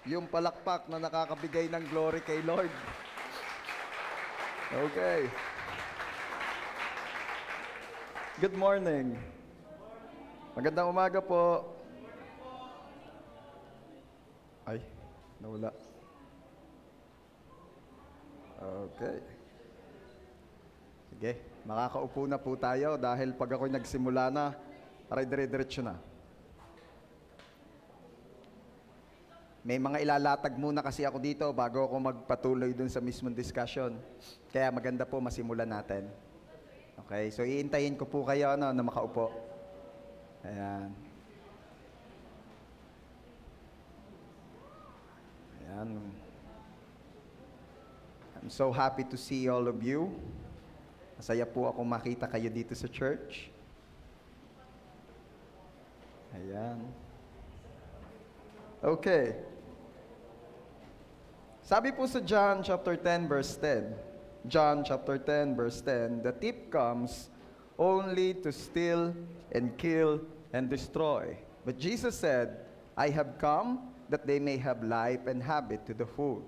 yung palakpak na nakakabigay ng glory kay Lord. Okay. Good morning. Magandang umaga po. Ay, nawala. Okay. Sige, makakaupo na po tayo dahil pag ako'y nagsimula na, aray dire-diretso na. May mga ilalatag muna kasi ako dito bago ako magpatuloy dun sa mismong discussion. Kaya maganda po masimulan natin. Okay, so iintayin ko po kayo na makaupo. Ayan. Ayan. I'm so happy to see all of you. Masaya po ako makita kayo dito sa church. Ayan. Okay. Sabi po sa John chapter 10 verse 10, John chapter 10 verse 10, the thief comes only to steal and kill and destroy. But Jesus said, I have come that they may have life and have it to the full.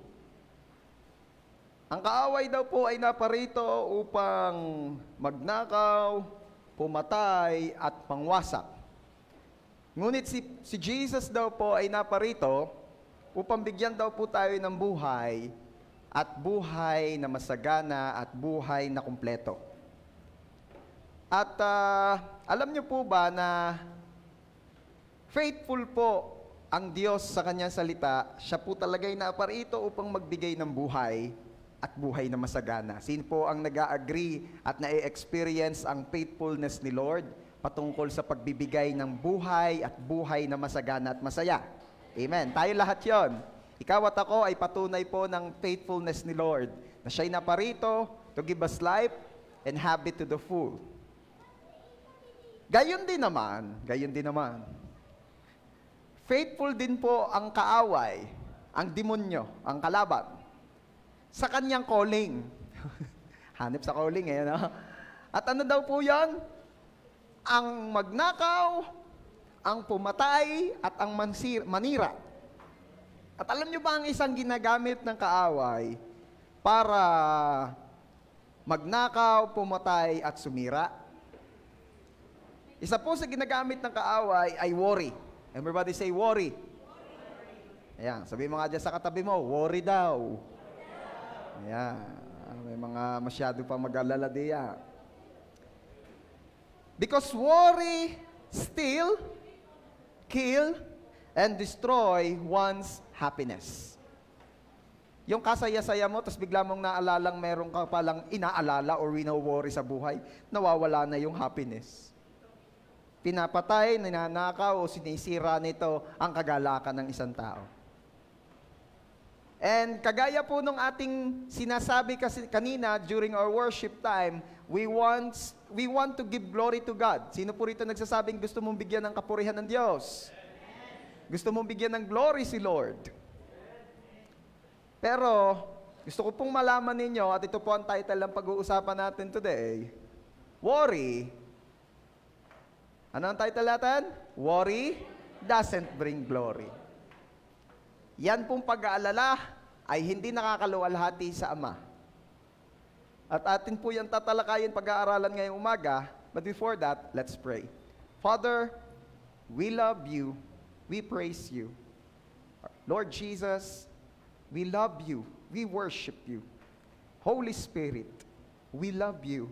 Ang kaaway daw po ay naparito upang magnakaw, pumatay at pangwasak. Ngunit si Jesus daw po ay naparito upang bigyan daw po tayo ng buhay at buhay na masagana at buhay na kumpleto. At alam niyo po ba na faithful po ang Diyos sa kanyang salita, siya po talaga'y naparito upang magbigay ng buhay at buhay na masagana. Sino po ang nag-a-agree at na-experience ang faithfulness ni Lord patungkol sa pagbibigay ng buhay at buhay na masagana at masaya? Amen. Tayo lahat yon. Ikaw at ako ay patunay po ng faithfulness ni Lord na siya'y naparito to give us life and have it to the full. Gayon din naman, faithful din po ang kaaway, ang demonyo, ang kalaban, sa kanyang calling. Hanip sa calling no? At ano daw po yan? Ang magnakaw, ang pumatay, at ang manira. At alam nyo ba ang isang ginagamit ng kaaway para magnakaw, pumatay, at sumira? Isa po sa ginagamit ng kaaway ay worry. Everybody say worry. Ayan, sabihin mo nga dyan sa katabi mo, worry daw. Ayan, may mga masyado pa mag-alala diyan. Because worry steal, kill, and destroy one's happiness. Yung kasaya-saya mo, tapos bigla mong naalalang meron ka palang inaalala or wino-worry sa buhay, nawawala na yung happiness. Pinapatay, ninanakaw, o sinisira nito ang kagalakan ng isang tao. And kagaya po nung ating sinasabi kasi kanina during our worship time, we want to give glory to God. Sino po rito nagsasabing gusto mong bigyan ng kapurihan ng Diyos? Gusto mong bigyan ng glory si Lord? Pero gusto ko pong malaman ninyo, at ito po ang title ng pag-uusapan natin today, worry. Ano ang title natin? Worry doesn't bring glory. Yan pong pag-aalala ay hindi nakakaluwalhati sa Ama. At atin po yan tatalakayin pag-aaralan ngayong umaga. But before that, let's pray. Father, we love you. We praise you. Lord Jesus, we love you. We worship you. Holy Spirit, we love you.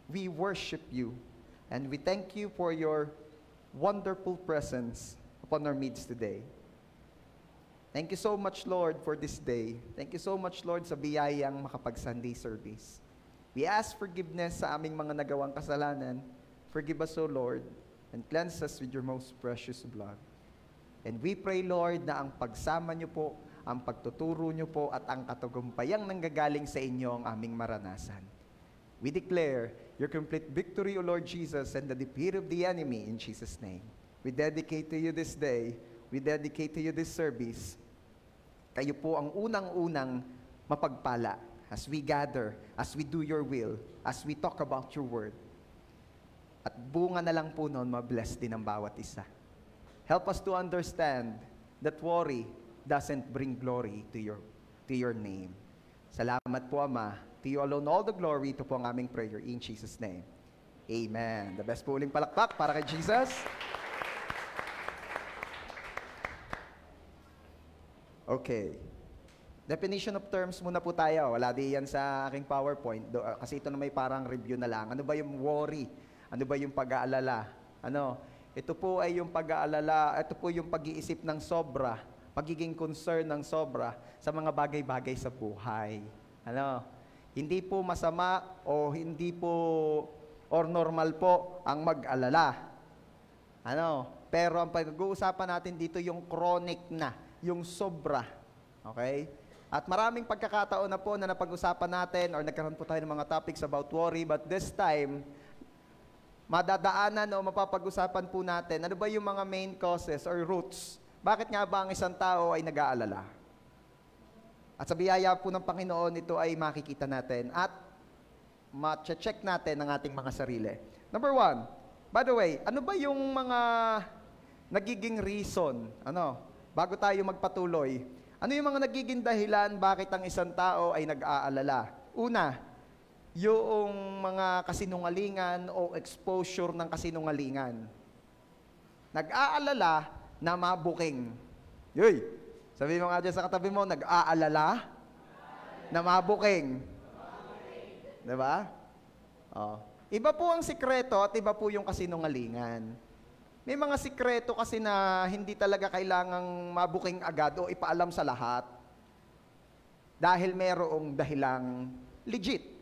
We worship you. And we thank you for your wonderful presence upon our midst today. Thank you so much, Lord, for this day. Thank you so much, Lord, sa biyayang makapag-Sunday service. We ask forgiveness sa aming mga nagawang kasalanan. Forgive us, O Lord, and cleanse us with your most precious blood. And we pray, Lord, na ang pagsama niyo po, ang pagtuturo niyo po, at ang katagumpayang nanggagaling sa inyo ang aming maranasan. We declare your complete victory, O Lord Jesus, and the defeat of the enemy in Jesus' name. We dedicate to you this day. We dedicate to you this service. Kayo po ang unang-unang mapagpala as we gather, as we do your will, as we talk about your word. At bunga na lang po noon, ma-bless din ang bawat isa. Help us to understand that worry doesn't bring glory to your name. Salamat po, Ama. To you alone all the glory. Ito po ang aming prayer in Jesus' name. Amen. The best po uling palakpak para kay Jesus. Okay. Definition of terms muna po tayo. Wala di yan sa aking PowerPoint. Kasi ito na may parang review na lang. Ano ba yung worry? Ano ba yung pag-aalala? Ito po ay yung pag-aalala. Ito po yung pag-iisip ng sobra. Pagiging concern ng sobra sa mga bagay-bagay sa buhay. Hindi po masama o hindi po or normal po ang mag-alala. Pero ang pag-uusapan natin dito yung chronic na, yung sobra. Okay? At maraming pagkakataon na po na napag-usapan natin or nagkaroon po tayo ng mga topics about worry, but this time, madadaanan o mapapag-usapan po natin, ano ba yung mga main causes or roots? Bakit nga ba ang isang tao ay nag-aalala? At sa biyaya po ng Panginoon, ito ay makikita natin at ma-check natin ang ating mga sarili. Number 1, by the way, ano ba yung mga nagiging reason? Bago tayo magpatuloy, ano yung mga nagiging dahilan bakit ang isang tao ay nag-aalala? Una, yung mga kasinungalingan o exposure ng kasinungalingan. Nag-aalala na mabuking. Yoy! Sabi mo nga dyan sa katabi mo, nag-aalala na mabuking. Diba? Iba po ang sikreto at iba po yung kasinungalingan. May mga sikreto kasi na hindi talaga kailangang mabuking agad o ipaalam sa lahat dahil merong dahilang legit.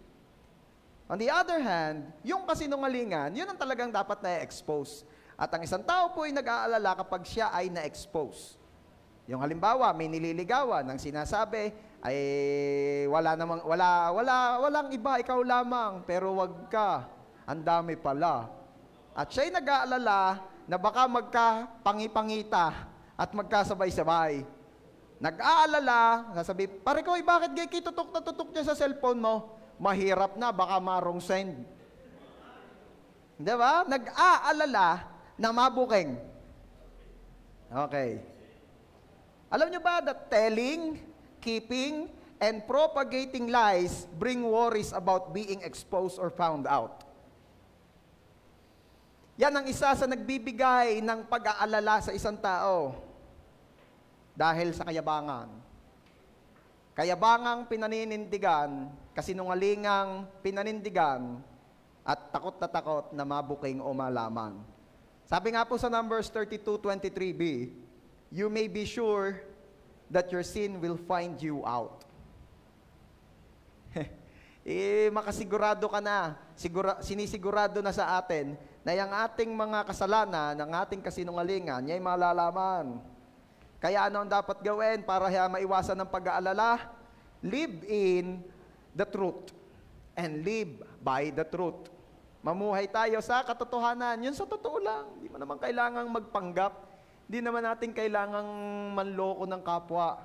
On the other hand, yung kasinungalingan, yun ang talagang dapat na-expose. At ang isang tao po ay nag-aalala kapag siya ay na-expose. Yung halimbawa, may nililigawan, ang sinasabi ay walang iba, ikaw lamang, pero wag ka, ang dami pala. At siya'y nag-aalala na baka magka-pangipangita at magkasabay-sabay. Nag-aalala, sasabi, pare ko, bakit gay tutok na tutok niya sa cellphone mo? Mahirap na, baka marong send. Diba? Nag-aalala na mabuking. Okay. Alam niyo ba that telling, keeping, and propagating lies bring worries about being exposed or found out? Yan ang isa sa nagbibigay ng pag-aalala sa isang tao dahil sa kayabangan. Kayabangang pinaninindigan, kasinungalingang pinanindigan, at takot na takot na mabuking o malaman. Sabi nga po sa Numbers 32:23b, you may be sure that your sin will find you out. Makasigurado ka na, sinisigurado na sa atin na yung ating mga kasalanan, ng ating kasinungalingan, niya'y malalaman. Kaya ano ang dapat gawin para maiwasan ng pag-aalala? Live in the truth and live by the truth. Mamuhay tayo sa katotohanan. Yun sa totoo lang. Hindi mo naman kailangang magpanggap. Hindi naman natin kailangang manloko ng kapwa.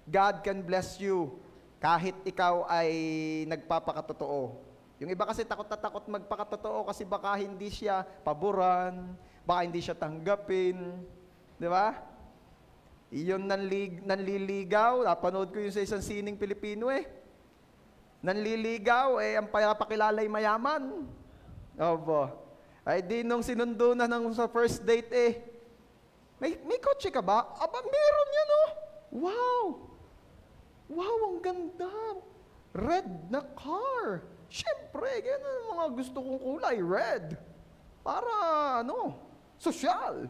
God can bless you kahit ikaw ay nagpapakatotoo. Yung iba kasi takot na takot magpakatotoo kasi baka hindi siya paboran, baka hindi siya tanggapin. Di ba? Iyon nanliligaw. Napanood ko yun sa isang sining Pilipino Nanliligaw, ang papakilalay mayaman. Opo. Ay di nung sinundo na sa first date may kotse ka ba? Aba, meron yan Wow! Wow, ang ganda! Red na car! Siyempre, ganyan ang mga gusto kong kulay, red. Para, sosyal.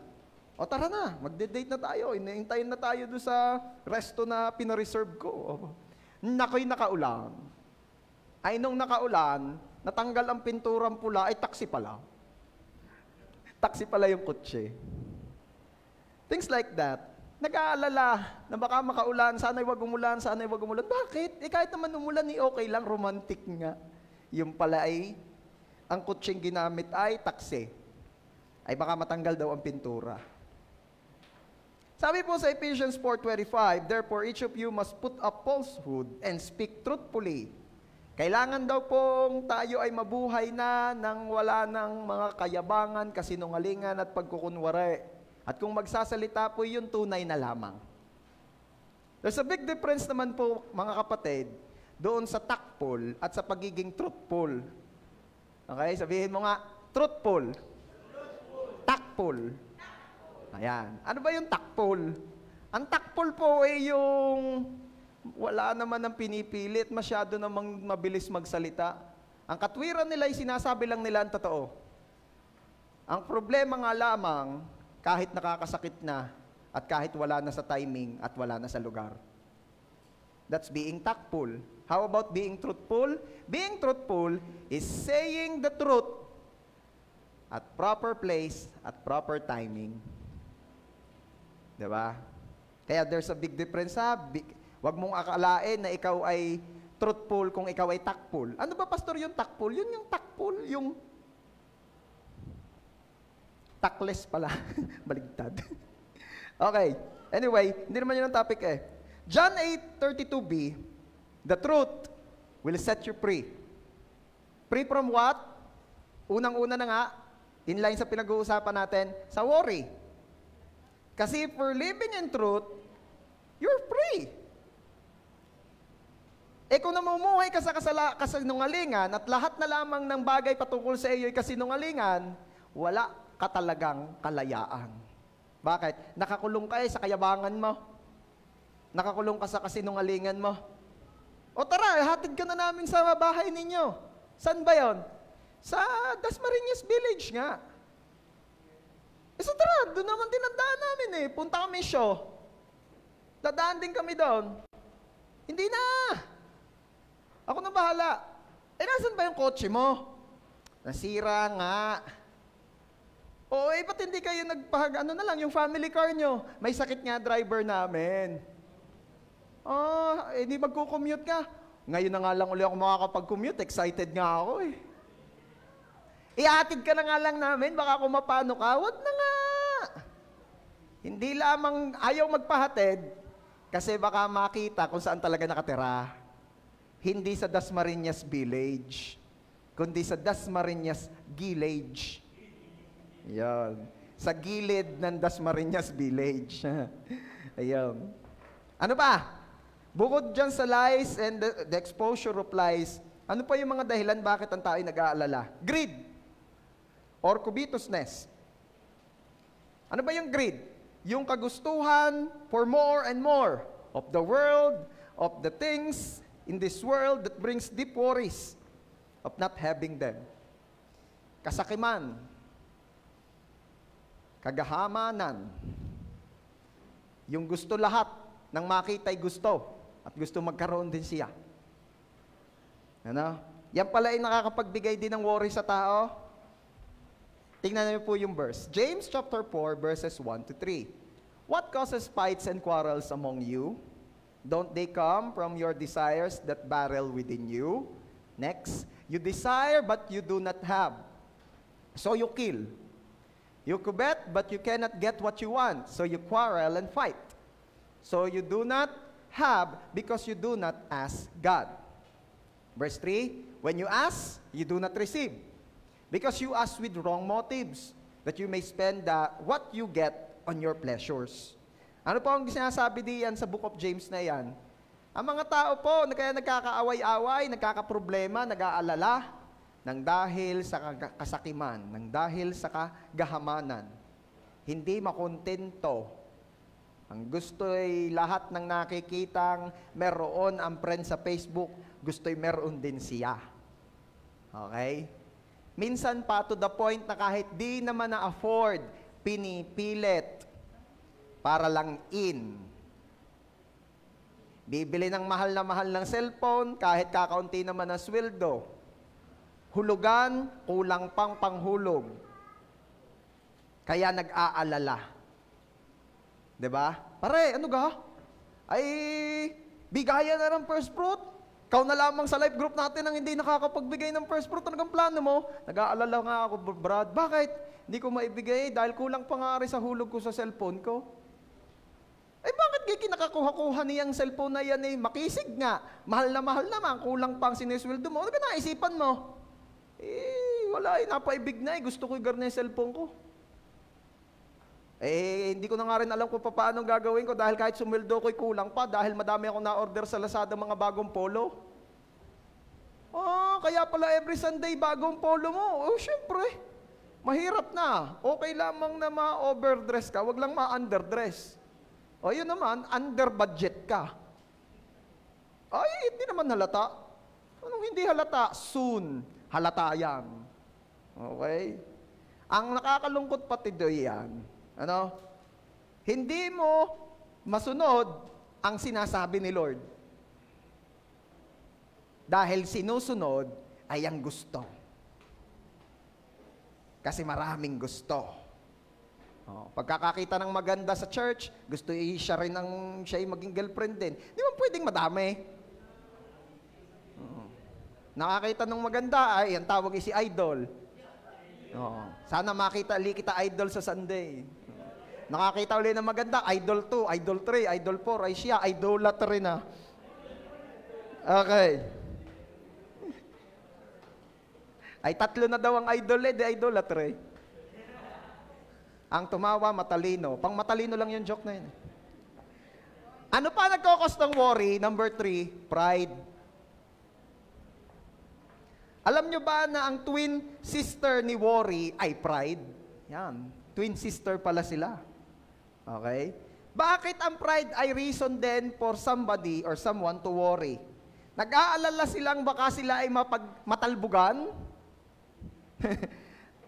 O tara na, magde-date na tayo. Inahintayin na tayo doon sa resto na pinareserve ko. Nakoy nakaulan. Ay, nung nakaulan, natanggal ang pinturang pula, ay taxi pala. Taxi pala yung kotse. Things like that. Nag-aalala na baka makaulan, sana'y wag umulan, sana'y wag umulan. Bakit? Kahit naman umulan, okay lang, romantic nga. Yung pala ay, ang kutseng ginamit ay taxi. Ay baka matanggal daw ang pintura. Sabi po sa Ephesians 4:25, therefore each of you must put up falsehood and speak truthfully. Kailangan daw pong tayo ay mabuhay na nang wala ng mga kayabangan, kasinungalingan at pagkukunwari. At kung magsasalita po yun, tunay na lamang. There's a big difference naman po, mga kapatid, doon sa tactful at sa pagiging truthful. Okay? Sabihin mo nga, truthful. Tactful. Ayan. Ano ba yung tactful? Ang tactful po ay yung wala naman ang pinipilit, masyado namang mabilis magsalita. Ang katwiran nila ay sinasabi lang nila ang totoo. Ang problema nga lamang, kahit nakakasakit na, at kahit wala na sa timing at wala na sa lugar. That's being tactful. How about being truthful? Being truthful is saying the truth at proper place, at proper timing. Diba? Kaya there's a big difference ha. Huwag mong akalain na ikaw ay truthful kung ikaw ay tactful. Ano ba, pastor, yung tactful? Yun yung tactful, yung tactless pala. Baligtad. Okay. Anyway, hindi naman yun ang topic eh. John 8:32b, the truth will set you free. Free from what? Unang-una na nga, in line sa pinag-uusapan natin, sa worry. Kasi if we're living in truth, you're free. Eh kung namumuhay ka sa kasinungalingan at lahat na lamang ng bagay patungkol sa iyo ay kasinungalingan, wala ka talagang kalayaan. Bakit? Nakakulong ka sa kayabangan mo. Nakakulong ka sa kasinungalingan mo. O tara, hatid ka na namin sa bahay ninyo. Saan ba yon? Sa Dasmariñas Village nga. So tara, doon naman tinandaan namin eh. Punta kami show. Dadaan din kami doon. Hindi na. Ako na bahala. Eh, nasan ba yung kotse mo? Nasira nga. O, ba't hindi kayo ano na lang, yung family car nyo? May sakit nga driver namin. Hindi magko-commute ka. Ngayon na nga lang uli ako makakapag-commute, excited nga ako eh. Ihatid ka na nga lang namin, baka kung mapano ka, wag na nga. Hindi lamang ayaw magpahatid, kasi baka makita kung saan talaga nakatira. Hindi sa Dasmariñas Village, kundi sa Dasmariñas Village. Ayan. Sa gilid ng Dasmariñas Village. Ayan. Ano pa? Bukod dyan sa lies and the exposure of lies, ano pa yung mga dahilan bakit ang tao ay nag-aalala? Greed or covetousness. Ano ba yung greed? Yung kagustuhan for more and more of the world, of the things in this world that brings deep worries of not having them. Kasakiman, kagahamanan, yung gusto lahat ng makita'y gusto at gusto magkaroon din siya. Ano? Yan pala ay nakakapagbigay din ng worry sa tao. Tingnan niyo po yung verse. James chapter 4 verses 1 to 3. What causes fights and quarrels among you? Don't they come from your desires that battle within you? Next, you desire but you do not have. So you kill. You covet but you cannot get what you want. So you quarrel and fight. So you do not have because you do not ask God. Verse 3, when you ask, you do not receive. Because you ask with wrong motives, that you may spend what you get on your pleasures. Ano po ang sinasabi diyan sa book of James na yan? Ang mga tao po, kaya nagkakaaway-away, nagkakaproblema, nag-aalala, nang dahil sa kasakiman, nang dahil sa kagahamanan. Hindi makontento. Ang gusto ay lahat ng nakikitang meron ang friend sa Facebook, gusto ay meron din siya. Okay? Minsan pa to the point na kahit di naman na-afford, pinipilit para lang in. Bibili ng mahal ng cellphone, kahit kakaunti naman ang sweldo. Hulugan, kulang pang panghulog. Kaya nag-aalala. Diba? Pare, ano ga? Ay, bigayan na ng first fruit. Ikaw na lamang sa life group natin ang hindi nakakapagbigay ng first fruit. Ano ang plano mo? Nag-aalala nga ako, Brad. Bakit? Hindi ko maibigay dahil kulang pa nga sa hulog ko sa cellphone ko. Eh bakit kayo kinakakuha-kuha niyang cellphone na yan eh? Makisig nga. Mahal naman. Kulang pang sinisweldo mo. Ano ba naisipan mo? Eh, wala eh. Napaibig na eh. Gusto ko i-gar na yung cellphone ko. Hindi ko na nga rin alam kung paano gagawin ko dahil kahit sumweldo ko'y kulang pa dahil madami akong na-order sa Lazada mga bagong polo. Kaya pala every Sunday bagong polo mo. Syempre, mahirap na. Okay lamang na ma-overdress ka, wag lang ma-underdress. Yun naman, under budget ka. Hindi naman halata. Anong hindi halata? Soon, halata yan. Okay? Ang nakakalungkot pati doon yan, hindi mo masunod ang sinasabi ni Lord. Dahil sinusunod ay ang gusto. Kasi maraming gusto. Pagkakakita ng maganda sa church, gusto siya rin siya maging girlfriend din. Di ba pwedeng madami? Nakakita ng maganda, ang tawag si idol. Sana makita kita idol sa Sunday. Nakakita ulit ng maganda, idol 2, idol 3, idol 4, ay siya, idolatry na. Okay. Ay 3 na daw ang idol, di idolatry. Ang tumawa, matalino. Pang matalino lang yung joke na yun. Ano pa nagkakos ng worry? Number 3, pride. Alam nyo ba na ang twin sister ni worry ay pride? Yan. Twin sister pala sila. Okay? Bakit ang pride ay reason din for somebody or someone to worry? Nag-aalala silang baka sila ay matalbugan?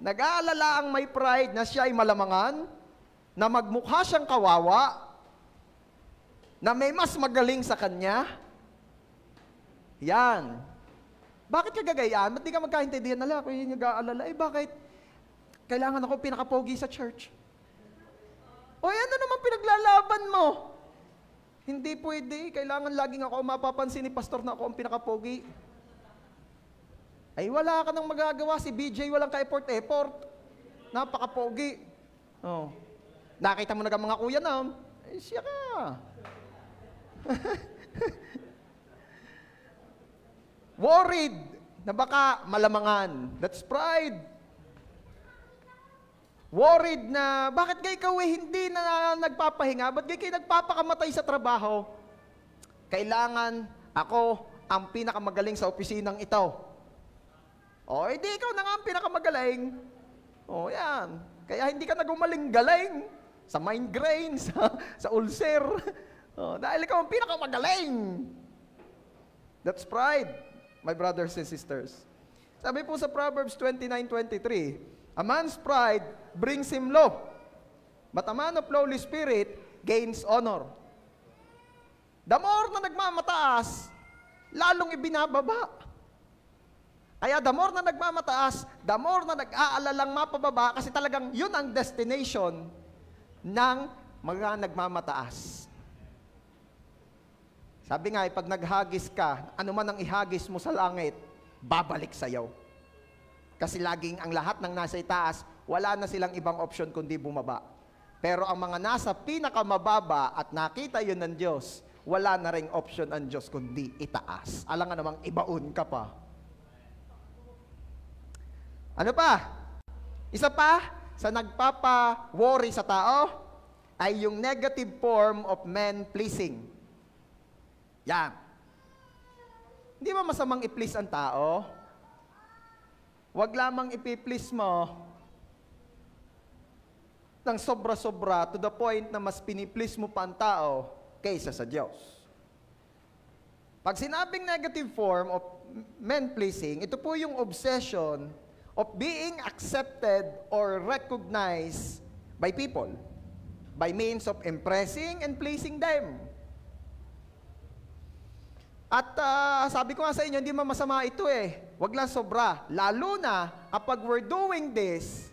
Nag-aalala ang may pride na siya ay malamangan? Na magmukha siyang kawawa? Na may mas magaling sa kanya? Yan. Bakit ka gagayaan? Ba't di ka magkaintindihan? Ako yung nag-aalala. Bakit? Kailangan ako pinakapogi sa church. Ano naman pinaglalaban mo? Hindi pwede. Kailangan laging ako mapapansin ni pastor na ako ang pinakapogi. Wala ka nang magagawa. Si BJ walang ka-effort. Napakapogi. Nakita mo na ka mga kuya na. Siya ka. Worried na baka malamangan. That's pride. Worried na, bakit ikaw hindi na nagpapahinga? Ba't kayo nagpapakamatay sa trabaho? Kailangan ako ang pinakamagaling sa opisinang ito. Hindi ikaw na nga ang pinakamagaling. Yan. Kaya hindi ka nagumaling-galing sa migraine, sa ulcer. Dahil ikaw ang pinakamagaling. That's pride, my brothers and sisters. Sabi po sa Proverbs 29:23, a man's pride brings him low, but a man of lowly spirit gains honor. The more na nagmamataas, lalong ibinababa. Kaya the more na nagmamataas, the more na nag-aalalang mapababa, kasi talagang yun ang destination ng mga nagmamataas. Sabi nga, pag naghagis ka, ano man ang ihagis mo sa langit, babalik sa'yo. Kasi laging ang lahat ng nasa itaas, wala na silang ibang option kundi bumaba. Pero ang mga nasa pinakamababa at nakita yun ng Diyos, wala na ring option ang Diyos kundi itaas. Alam nga namang ibaon ka pa. Ano pa? Isa pa sa nagpapa-worry sa tao ay yung negative form of man-pleasing. Yan. Hindi ba masamang i-please ang tao? Huwag lamang ipi-please mo ng sobra-sobra to the point na mas piniplease mo pa ang tao kaysa sa Diyos. Pag sinabing negative form of man-pleasing, ito po yung obsession of being accepted or recognized by people by means of impressing and pleasing them. At sabi ko nga sa inyo, hindi masama ito Huwag lang sobra. Lalo na kapag we're doing this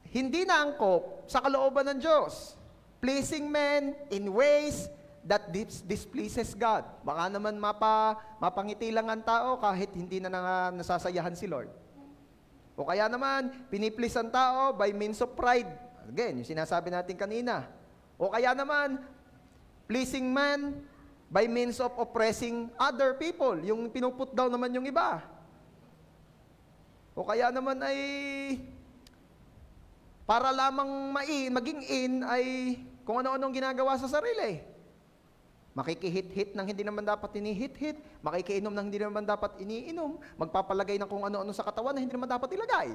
hindi na angkop sa kalooban ng Diyos. Pleasing men in ways that displeases God. Baka naman mapangiti lang ang tao kahit hindi na nasasayahan si Lord. O kaya naman, piniplease ang tao by means of pride. Again, yung sinasabi natin kanina. O kaya naman, pleasing man by means of oppressing other people. Yung pinuput down naman yung iba. O kaya naman ay para lamang maging in ay kung ano-anong ginagawa sa sarili. Makikihit-hit ng hindi naman dapat inihit-hit, makikiinom ng hindi naman dapat iniinom, magpapalagay ng kung ano-ano sa katawan na hindi naman dapat ilagay.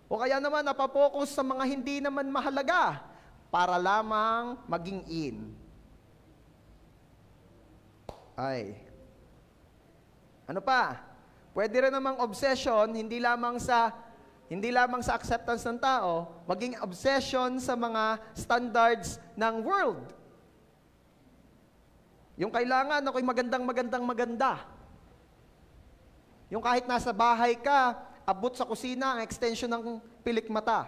O kaya naman napapokus sa mga hindi naman mahalaga para lamang maging in. Ay. Ano pa? Pwede rin namang obsession, hindi lamang sa acceptance ng tao, maging obsession sa mga standards ng world. Yung kailangan ako'y maganda. Yung kahit nasa bahay ka, abot sa kusina ang extension ng pilik mata.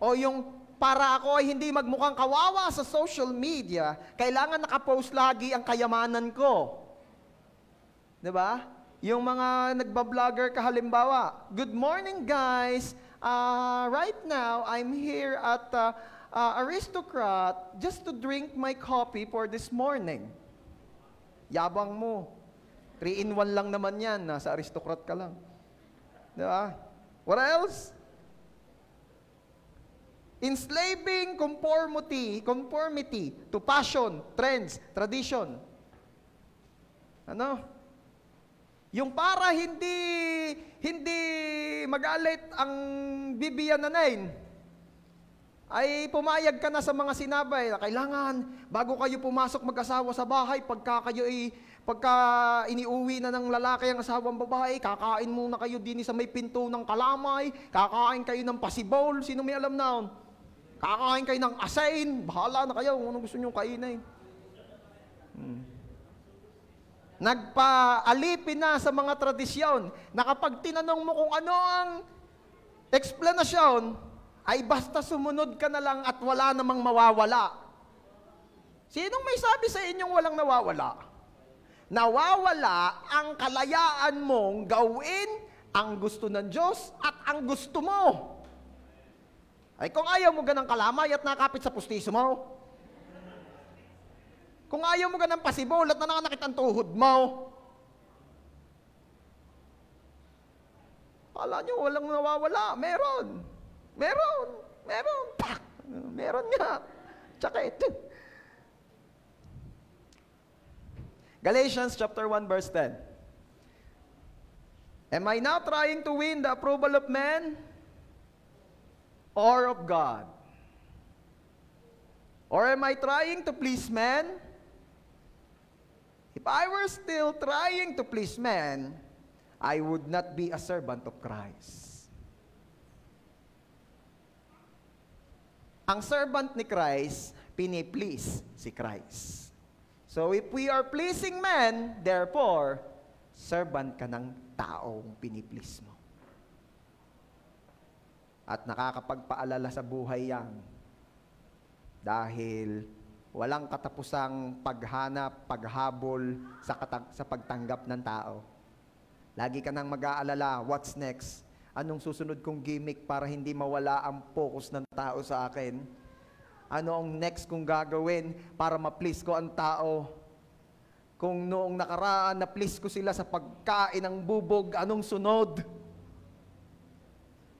O yung para ako ay hindi magmukhang kawawa sa social media, kailangan nakapost lagi ang kayamanan ko. 'Di ba? Yung mga nagba-vlogger ka halimbawa, good morning guys, right now I'm here at Aristocrat just to drink my coffee for this morning. Yabang mo. 3-in-1 lang naman yan, nasa Aristocrat ka lang. Di ba? What else? Enslaving conformity to passion, trends, tradition. Ano? Yung para hindi magalit ang bibiyan na nain, ay pumayag ka na sa mga sinabay na kailangan, bago kayo pumasok mag-asawa sa bahay, pagka iniuwi na ng lalaki ang asawang babae, kakain muna kayo din sa may pinto ng kalamay, kakain kayo ng pasibol, sino may alam na? Kakain kayo ng asain, bahala na kayo kung anong gusto nyo kainin. Nagpaalipin na sa mga tradisyon na kapag tinanong mo kung ano ang eksplanasyon, ay basta sumunod ka na lang at wala namang mawawala. Sinong may sabi sa inyong walang nawawala? Nawawala ang kalayaan mong gawin ang gusto ng Diyos at ang gusto mo. Ay kung ayaw mo ganang kalamay at nakapit sa pustiso mo, kung ayaw mo ganang pasibol at nananakit ang tuhod mo, kala nyo walang nawawala. Meron. Pak! Meron nga. Tsaka ito. Galatians chapter 1 verse 10. Am I now trying to win the approval of men or of God? Or am I trying to please men? If I were still trying to please men, I would not be a servant of Christ. Ang servant ni Christ, piniplease si Christ. So if we are pleasing men, therefore, servant ka ng taong piniplease mo. At nakakapagpaalala sa buhay yan. Dahil walang katapusang paghanap, paghabol sa pagtanggap ng tao. Lagi ka nang mag-aalala, what's next? Anong susunod kong gimmick para hindi mawala ang focus ng tao sa akin? Ano ang next kong gagawin para ma-please ko ang tao? Kung noong nakaraan na-please ko sila sa pagkain ng bubog, anong sunod?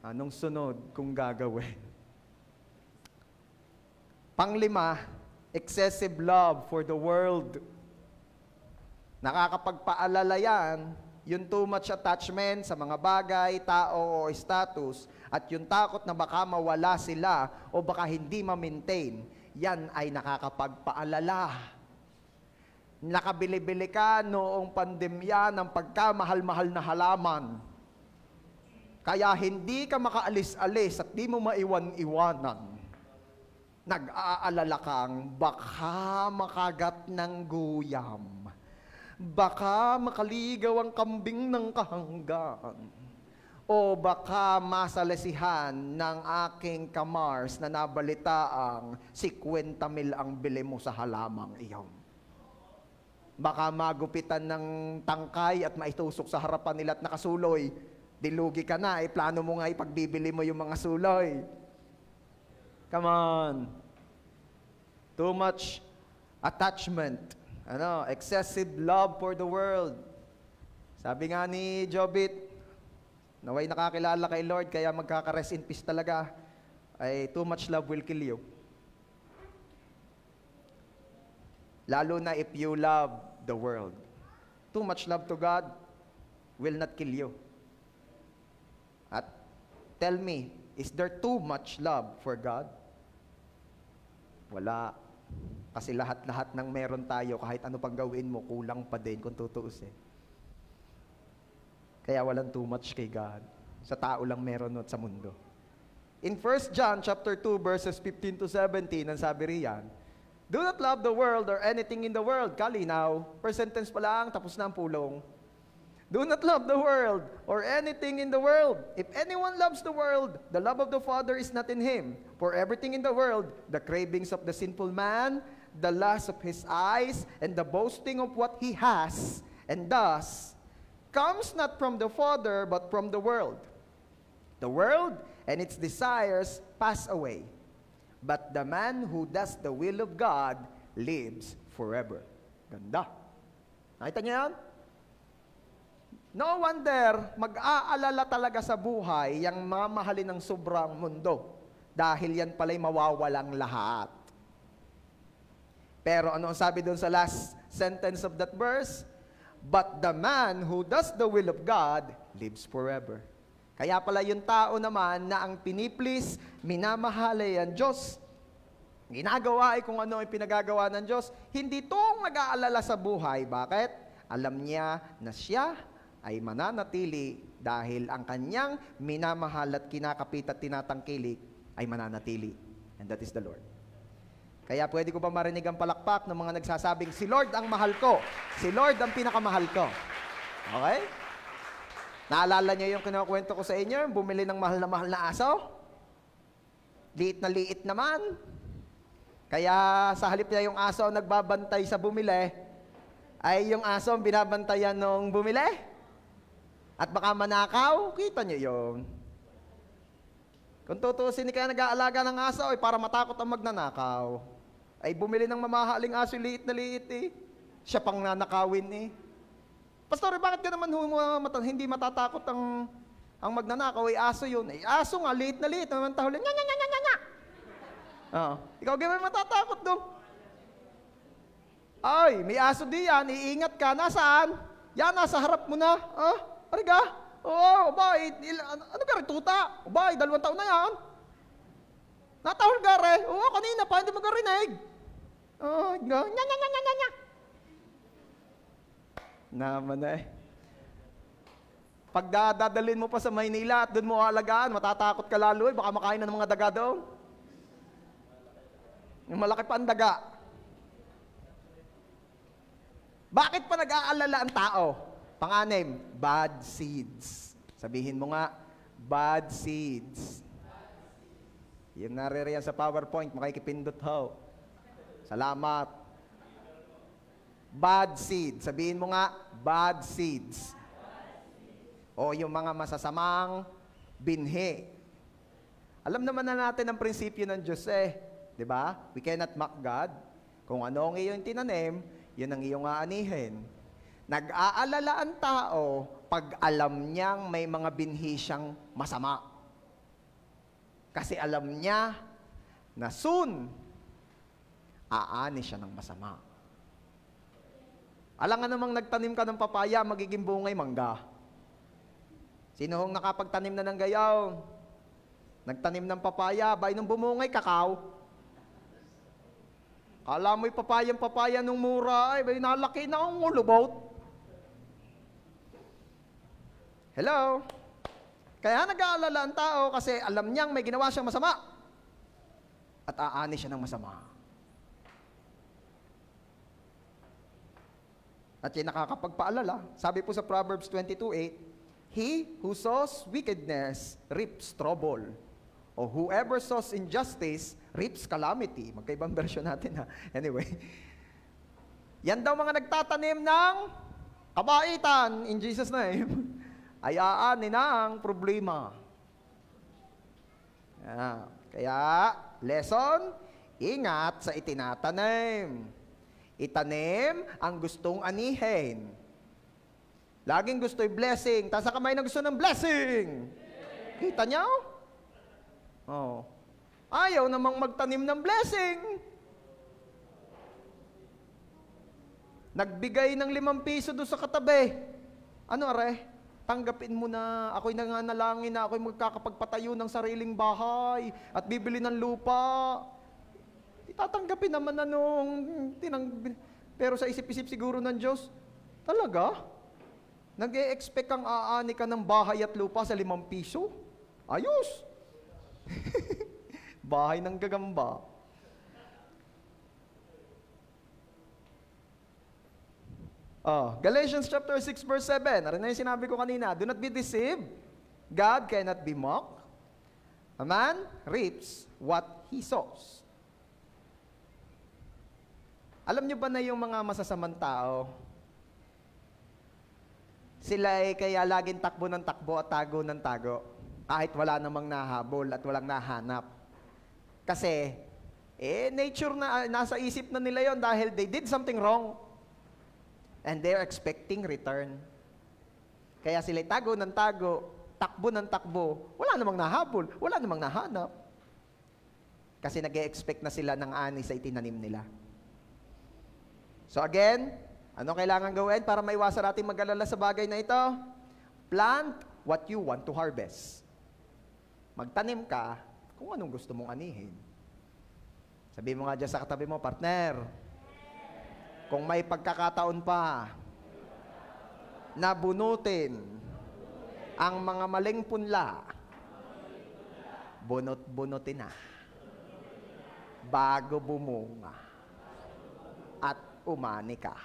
Anong sunod kong gagawin? Panglima, excessive love for the world. Nakakapagpaalala yan, yung too much attachment sa mga bagay, tao o status, at yung takot na baka mawala sila o baka hindi ma-maintain, yan ay nakakapagpaalala. Nakabili-bili ka noong pandemya ng pagkamahal-mahal na halaman. Kaya hindi ka makaalis-alis at di mo maiwan-iwanan. Nag-aalala kang baka makagat ng guyam. Baka makaligaw ang kambing ng kahanggan. O baka masalesihan ng aking kamars na nabalitaang 50,000 ang bili mo sa halamang iyon. Baka magupitan ng tangkay at maitusok sa harapan nila at nakasuloy. Dilugi ka na, plano mo nga ipagbibili mo yung mga suloy. Come on. Too much attachment. Excessive love for the world. Sabi nga ni Jobit, naway nakakilala kay Lord, kaya magkaka-rest in peace talaga, ay too much love will kill you. Lalo na if you love the world. Too much love to God will not kill you. At tell me, is there too much love for God? Wala. Kasi lahat-lahat ng meron tayo, kahit ano pang gawin mo, kulang pa din kung tutuusin. Kaya walang too much kay God. Sa tao lang meron at sa mundo. In 1 John chapter 2 verses 15 to 17, ang sabi riyan, do not love the world or anything in the world. Kalinaw, per sentence pa lang, tapos na ang pulong. Do not love the world or anything in the world. If anyone loves the world, the love of the Father is not in him. For everything in the world, the cravings of the sinful man, the lust of his eyes, and the boasting of what he has, and does, comes not from the Father, but from the world. The world and its desires pass away, but the man who does the will of God lives forever. Ganda. Nakita niyo yan? No wonder, mag-aalala talaga sa buhay yung mamahalin ng sobrang mundo. Dahil yan pala'y mawawalang lahat. Pero ano ang sabi doon sa last sentence of that verse? But the man who does the will of God lives forever. Kaya pala yung tao naman na ang piniplis, minamahalay ang Diyos, ginagawa ay kung ano ay pinagagawa ng Diyos, hindi itong nag-aalala sa buhay. Bakit? Alam niya na siya ay mananatili dahil ang kanyang minamahal at kinakapit at tinatangkilik ay mananatili. And that is the Lord. Kaya pwede ko pa marinig ang palakpak ng mga nagsasabing, si Lord ang mahal ko. Si Lord ang pinakamahal ko. Okay? Naalala niyo yung kinukwento ko sa inyo, bumili ng mahal na aso? Liit naman. Kaya sa halip na yung aso ang nagbabantay sa bumili, ay yung aso ang binabantayan nung bumili? At baka manakaw, kita nyo yun. Kung tutusin, kaya nag-aalaga ng aso, ay para matakot ang magnanakaw. Ay bumili ng mamahaling aso, liit na liit eh. Siya pang nanakawin eh. Pastor, bakit ka naman hindi matatakot ang magnanakaw? Ay aso yun. Ay aso nga, liit na liit. Naman tahulin, nya. Ikaw gawin matatakot doon. Ay, may aso diyan, iingat ka. Nasaan? Yan, nasa harap mo na. Ariga? Oo, abay. Ano ka rin, tuta? Abay, 2 taon na yan. Natahol ka rin. Oo, kanina pa, hindi mo ka rinig. Nya. Naman na eh. Pag dadalhin mo pa sa Maynila at doon mo alagaan, matatakot ka lalo eh. Baka makain na ng mga daga doon. Yung malaki pa ang daga. Bakit pa nag-aalala ang tao? Pang-anim, bad seeds. Sabihin mo nga, bad seeds. Yung naririyan sa PowerPoint, makikipindot ho. Salamat. Bad seeds. Sabihin mo nga, bad seeds. O yung mga masasamang binhi. Alam naman na natin ang prinsipyo ng Diyos eh. Diba? We cannot mock God. Kung ano ang iyong tinanim, yun ang iyong aanihin. Nag-aalala ang tao pag alam niyang may mga binhi siyang masama. Kasi alam niya na soon, aani siya ng masama. Alam nga namang nagtanim ka ng papaya, magiging bungay mangga. Sino hong nakapagtanim na ng gayaw? Nagtanim ng papaya, bay nung bumungay, kakao. Kala mo'y papaya nung mura, ay bay nalaki na ang ulubot. Hello? Kaya nag-aalala ang tao kasi alam niyang may ginawa siyang masama. At aani siya ng masama. At yung nakakapagpaalala, sabi po sa Proverbs 22:8, he who sows wickedness reaps trouble. O whoever sows injustice reaps calamity. Magkaibang version natin ha. Anyway. Yan daw mga nagtatanim ng kabaitan in Jesus' name. Ay aani na ang problema. Kaya, lesson, ingat sa itinatanim. Itanim ang gustong anihin. Laging gusto'y blessing. Taas sa kamay na gusto ng blessing. Kita niyo? Oh. Ayaw namang magtanim ng blessing. Nagbigay ng 5 piso doon sa katabi. Ano are? Tanggapin mo na. Ako'y nanganalangin na ako'y magkakapagpatayo ng sariling bahay at bibili ng lupa. Itatanggapin naman na pero sa isip-isip siguro ng Diyos, talaga? Nag-e-expect kang aani ka ng bahay at lupa sa 5 piso? Ayos! Bahay ng gagamba. Galatians chapter 6 verse 7. Ano na yung sinabi ko kanina? Do not be deceived. God cannot be mocked. A man reaps what he sows. Alam nyo ba na yung mga masasamang tao, sila ay kaya laging takbo ng takbo at tago ng tago kahit wala namang nahabol at walang nahanap. Kasi, nature na, nasa isip na nila yon dahil they did something wrong and they're expecting return. Kaya sila tago ng tago, takbo ng takbo, wala namang nahabol, wala namang nahanap. Kasi nag-e-expect na sila ng ani sa itinanim nila. So again, ano kailangan gawin para maiwasan natin mag-alala sa bagay na ito? Plant what you want to harvest. Magtanim ka kung anong gusto mong anihin. Sabihin mo nga dyan sa katabi mo, partner, kung may pagkakataon pa na bunutin ang mga maling punla, bunot-bunutin na bago bumunga at umani ka.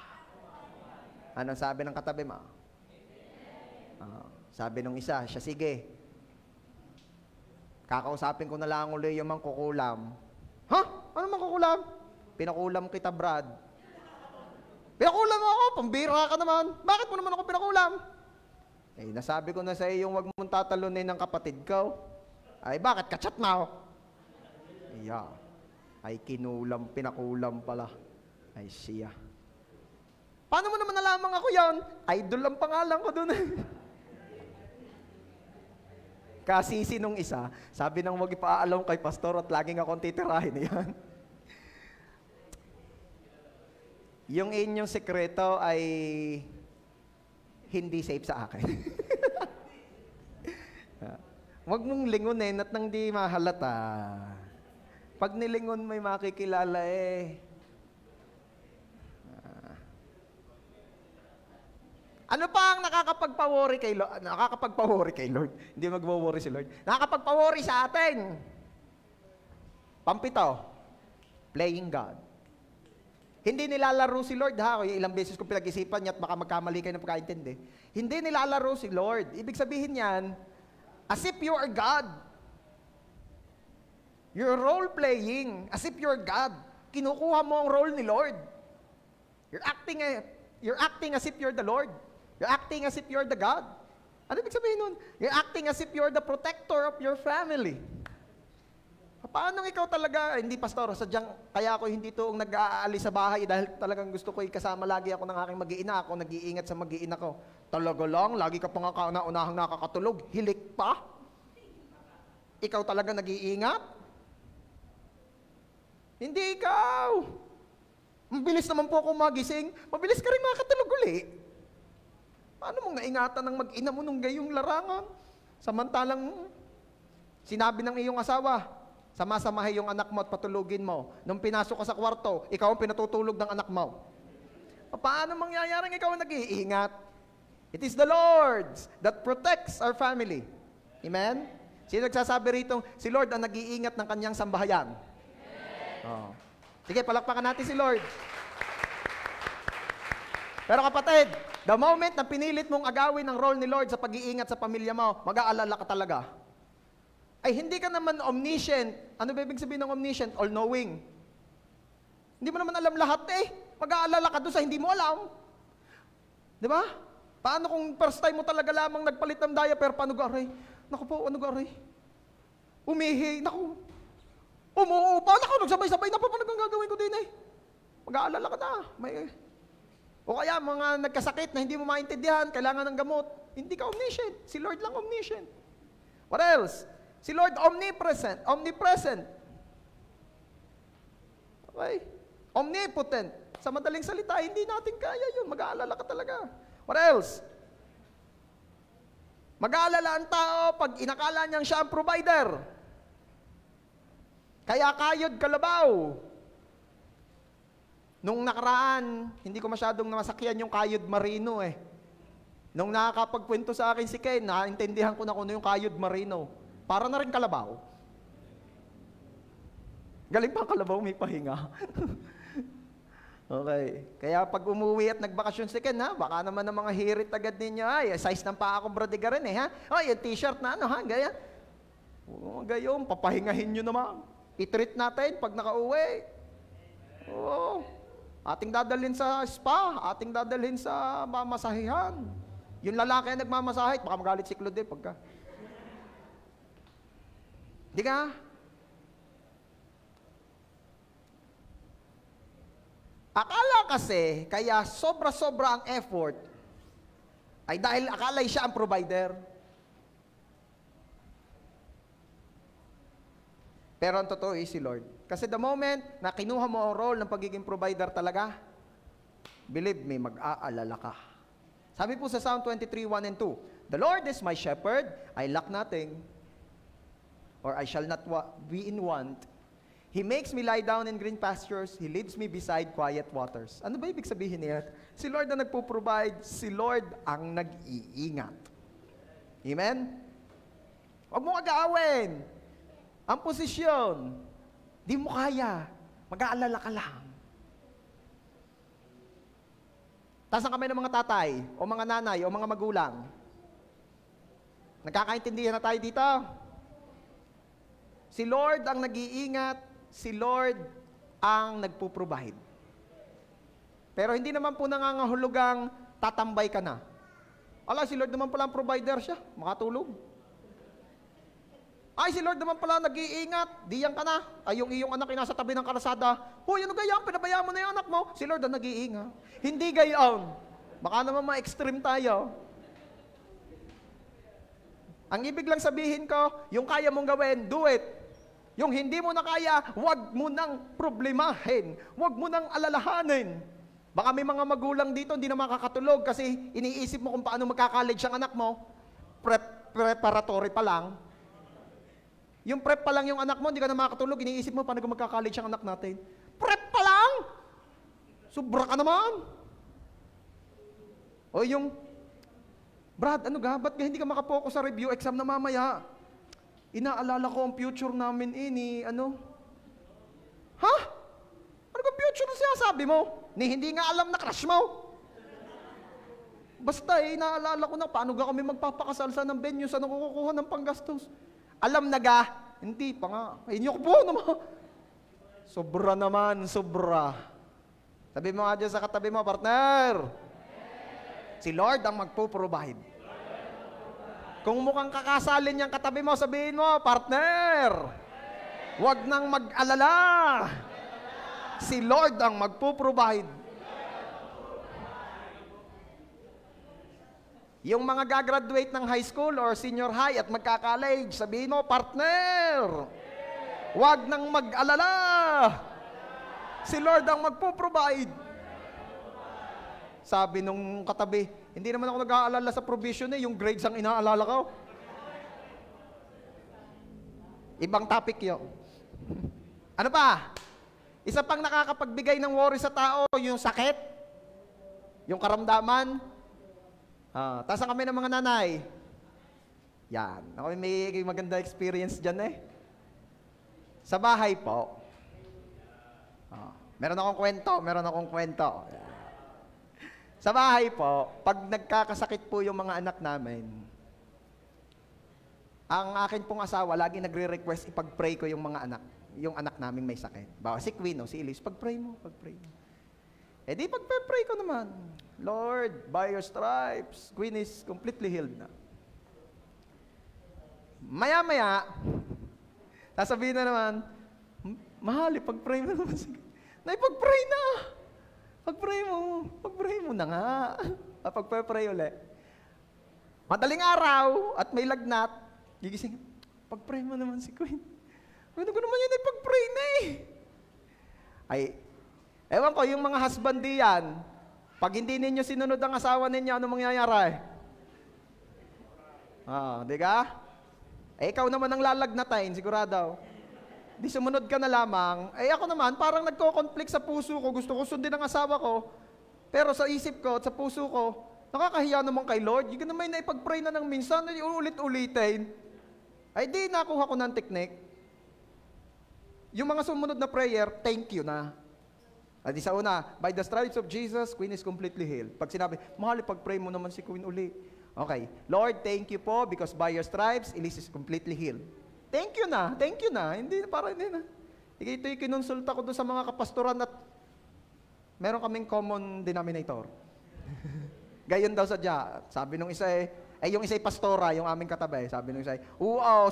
Anong sabi ng katabi mo? Sabi nung isa, siya sige. Kakausapin ko na lang ulit yung mangkukulam. Ha? Ano mangkukulam? Pinakulam kita, Brad. Pinakulam ako? Pambira ka naman. Bakit mo naman ako pinakulam? Nasabi ko na sa iyo yung wag mong tatalunin ng kapatid ko. Ay, bakit? Kachat na ako. Ay, kinulam, pinakulam pala. Ay, siya. Paano mo naman nalaman ako yan? Idol ang pangalan ko doon. Kasi sinong isa, sabi nang wag ipaalam kay pastor at laging akong titirahin. Yan. Yung inyong sekreto ay hindi safe sa akin. Wag mong lingunin at nang di mahalata. Pag nilingon may makikilala Ano pa ang nakakapagpa-worry kay Lord? Nakakapagpa-worry kay Lord. Hindi magwo-worry si Lord. Nakakapagpa-worry sa atin. Pampito, playing God. Hindi nilalaro si Lord, ha? Ilang beses ko pinag-isipan niya at baka magkamali kayo ng pagkaintindi. Hindi nilalaro si Lord. Ibig sabihin niyan, as if you are God. You're role-playing, as if you're God. Kinukuha mo ang role ni Lord. You're acting as if you're the Lord. You're acting as if you're the God. Ano ibig sabihin nun? You're acting as if you're the protector of your family. Paano ikaw talaga, hindi pastor, sadyang kaya ako hindi toong nag-aalis sa bahay dahil talagang gusto ko ikasama lagi ako ng aking mag-iina. Ako nag-iingat sa mag-iina ko. Talaga lang, lagi ka pa nga kauna-unahang nakakatulog. Hilik pa. Ikaw talaga nag-iingat? Hindi ikaw. Mabilis naman po ako magising. Mabilis ka rin makatulog uli. Paano mong naingatan ng mag-ina mo nung gayong larangan? Samantalang sinabi ng iyong asawa, sama-samahin yung anak mo at patulugin mo. Nung pinasok ka sa kwarto, ikaw ang pinatutulog ng anak mo. Paano mangyayaring ikaw ang nag-iingat? It is the Lord that protects our family. Amen? Sino nagsasabi rito, si Lord ang nag-iingat ng kanyang sambahayan? Sige, palakpakan natin si Lord. Pero kapatid, the moment na pinilit mong agawin ang role ni Lord sa pag-iingat sa pamilya mo, mag-aalala ka talaga. Ay, hindi ka naman omniscient. Ano ba ibig sabihin ng omniscient? All-knowing. Hindi mo naman alam lahat Mag-aalala ka doon sa hindi mo alam. Di ba? Paano kung first time mo talaga lamang nagpalit ng diaper, paano garay? Naku po, ano garay? Umihi, naku. Umuupa, naku, nagsabay-sabay na pa, paano kang gagawin ko din Mag-aalala ka na. O kaya mga nagkasakit na hindi mo maintindihan, kailangan ng gamot. Hindi ka omniscient. Si Lord lang omniscient. What else? Si Lord omnipresent. Omnipresent. Okay? Omnipotent. Sa madaling salita, hindi natin kaya yun. Mag-aalala ka talaga. What else? Mag-aalala ang tao pag inakala niyang siya ang provider. Kaya kayod kalabaw. Nung nakaraan, hindi ko masyadong namasakyan yung kayod marino eh. Nung nakakapagkwento sa akin si Ken, naintindihan ko na kung ano yung kayod marino. Para na rin kalabaw. Galing pa ang kalabaw, may pahinga. Okay. Kaya pag umuwi at nagbakasyon si Ken, ha, baka naman ng mga hirit agad ninyo, ay, size ng paa ko bradiga rin eh, ha? Ay, yung t-shirt na ano, ha, gaya. Oo, gayon, papahingahin nyo naman. I-treat natin pag nakauwi. Oo. Ating dadalhin sa spa, ating dadalhin sa mamasahihan. Yung lalaki na nagmamasahe, baka magalit si Claude pagka. Di ka? Akala kasi, kaya sobra-sobra ang effort, ay dahil akala siya ang provider. Pero ang totoo is si Lord. Kasi the moment na kinuha mo ang role ng pagiging provider talaga, believe me, mag-aalala ka. Sabi po sa Psalm 23, 1 and 2, "The Lord is my shepherd, I lack nothing, or I shall not be in want. He makes me lie down in green pastures. He leads me beside quiet waters." Ano ba ibig sabihin niya? Si Lord ang nagpo-provide. Si Lord ang nag-iingat. Amen? Huwag mo agaawin. Ang posisyon, di mo kaya. Mag-aalala ka lang. Taas ang kamay ng mga tatay, o mga nanay, o mga magulang. Nagkakaintindihan na tayo dito? Si Lord ang nag-iingat. Si Lord ang nagpo-provide. Pero hindi naman po nangangahulugang tatambay ka na. Ala, si Lord naman pala ang provider siya. Makatulog. Ay, si Lord naman pala nag-iingat. Diyan ka na. Ay, yung iyong anak nasa tabi ng kalsada. Hoy, ano gayaan? Pinabayaan mo na yung anak mo. Si Lord ang nag-iingat. Hindi gayon. Baka naman ma-extreme tayo. Ang ibig lang sabihin ko, yung kaya mong gawin, do it. Yung hindi mo na kaya, huwag mo nang problemahin. Huwag mo nang alalahanin. Baka may mga magulang dito hindi na makakatulog kasi iniisip mo kung paano magka-college ang anak mo. Preparatory pa lang. Yung prep pa lang yung anak mo, hindi ka na makakatulog, iniisip mo paano magka-college ang anak natin. Prep pa lang? Sobra ka naman. O yung, Brad, ano ga? Ba't hindi ka makapokus sa review exam na mamaya? Inaalala ko ang future namin ano? Ha? Ano ba future na sinasabi mo? Ni hindi nga alam na crush mo. Basta inaalala ko na paano ga kami magpapakasal sa ng venue, sa nakukuha ng panggastos. Alam na ga? Hindi pa nga. Inyo ko po naman. Sobra naman, sobra. Sabi mo nga dyan sa katabi mo, partner. Si Lord ang magpo-provide. Kung mukhang kakasalin niyang katabi mo, sabihin mo, partner, huwag nang mag-alala. Si Lord ang magpo-provide. Yung mga gagraduate ng high school or senior high at magka-college, sabihin mo, partner, huwag nang mag-alala. Si Lord ang magpo-provide. Sabi nung katabi, hindi naman ako nag-aalala sa provision yung grades ang inaalala ko. Ibang topic yun. Ano pa? Isa pang nakakapagbigay ng worry sa tao, yung sakit, yung karamdaman. Taas ang kami ng mga nanay. Yan. Ako may maganda experience dyan eh. Sa bahay po, meron akong kwento. Sa bahay po, pag nagkakasakit po yung mga anak namin, ang akin pong asawa, lagi nagre-request ipag-pray ko yung mga anak, yung anak namin may sakit. Bawa si Queen o si Elise, pag-pray mo. Eh di pag-pray ko naman, Lord, by your stripes, Queen is completely healed na. Maya-maya, sasabihin na naman, mahal, ipag-pray mo naman. Naipag-pray na. Pag-pray mo na nga. Pag-pray ulit. Madaling araw at may lagnat, gigising, pag-pray mo naman si Queen. Ano ko naman yun ay pag-pray na eh. Ay, ewan ko, yung mga husband diyan, pag hindi ninyo sinunod ang asawa ninyo, ano mangyayari? Di ka? Ikaw naman ang lalagnatain, sigurado. Di sumunod ka na lamang. Ako naman, parang nagko-conflict sa puso ko. Gusto ko sundin ang asawa ko. Pero sa isip ko at sa puso ko, nakakahiya naman kay Lord. Yung naman na ipag-pray na ng minsan, ulit-ulitin. Ay di nakuha ko ng technique. Yung mga sumunod na prayer, thank you na. At di sa una, by the stripes of Jesus, Queen is completely healed. Pag sinabi, mahal, ipag-pray mo naman si Queen uli. Okay, Lord, thank you po because by your stripes, Elise is completely healed. Thank you na. Hindi na. Ito yung kinonsulta ko doon sa mga kapastoran at meron kaming common denominator. Gayon daw sadya. Sabi nung isa yung isa pastora, yung aming katabi. Sabi nung isa,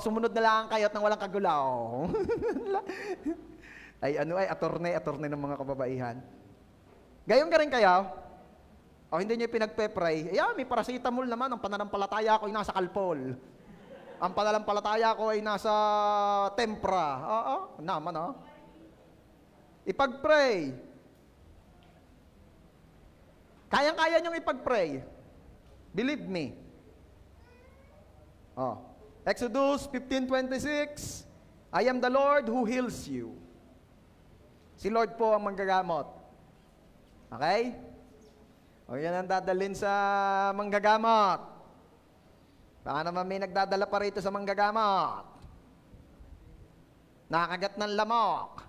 sumunod na lang kayo at nang walang kagulaw. attorney ng mga kababaihan. Gayon ka rin kayo? O hindi nyo pinagpe-pray? May paracetamol naman. Ang pananampalataya ko ay nasa Calpol. Ang pananampalataya ko ay nasa Tempra. Naman. Ipag-pray. Kayang-kaya niyong ipag-pray. Believe me. Exodus 15:26, I am the Lord who heals you. Si Lord po ang manggagamot. Okay? Yan ang dadalhin sa manggagamot. Baka naman may nagdadala pa rito sa manggagamot. Nakagat ng lamok.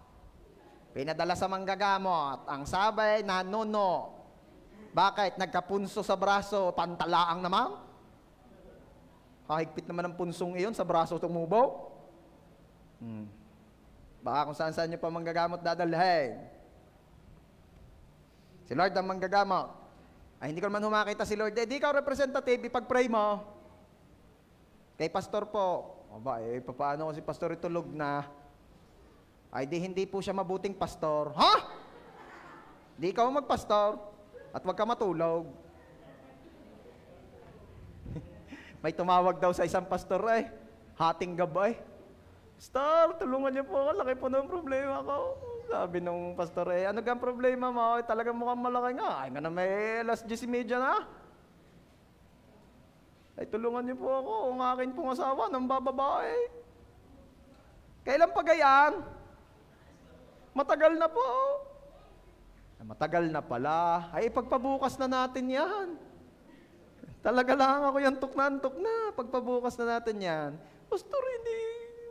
Pinadala sa manggagamot. Ang sabay, nanuno. Bakit? Nagkapunso sa braso, pantalaang naman? Kahigpit naman ang punsong iyon sa braso tumubo. Baka kung saan-saan nyo pa manggagamot dadalhin. Si Lord ang manggagamot. Hindi ko naman humakita si Lord. Di ka representative, ipag-pray mo. Kay pastor po, paano ko si pastor itulog na? Hindi po siya mabuting pastor. Di ikaw magpastor at wag ka matulog. May tumawag daw sa isang pastor hating gabay. Pastor, tulungan niyo po ako, laki po ng problema ko. Sabi nung pastor, ano gang problema mo? Talagang mukhang malaki nga. Nga na may alas 10:30 na. Tulungan niyo po ako, ang akin pong asawa, nang bababae. Kailan pa gayaan? Matagal na po. Matagal na pala. Pagpabukas na natin yan. Talaga lang ako yung antok na. Pagpabukas na natin yan. Pastor, hindi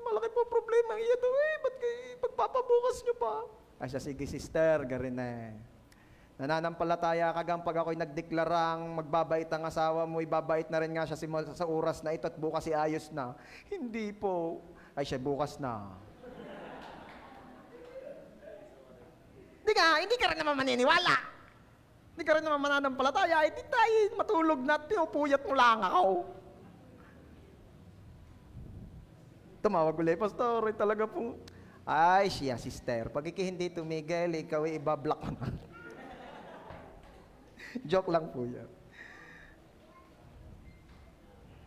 malaki po problema. Iyan ba't pagpapabukas niyo pa? Siya, sige sister, garin Nananampalataya ka gang pag ako'y nagdeklarang magbabait ang asawa mo, ibabait na rin nga siya sa oras na ito at bukas iayos na. Hindi po. Siya bukas na. Hindi ka rin naman maniniwala. Hindi ka rin naman mananampalataya. Hindi tayo matulog na, pinupuyat mo lang ako. Tumawag ulit, pastor, talaga pong, siya, sister, pag hindi tumigil, ikaw ibablock ko na. Joke lang po yan.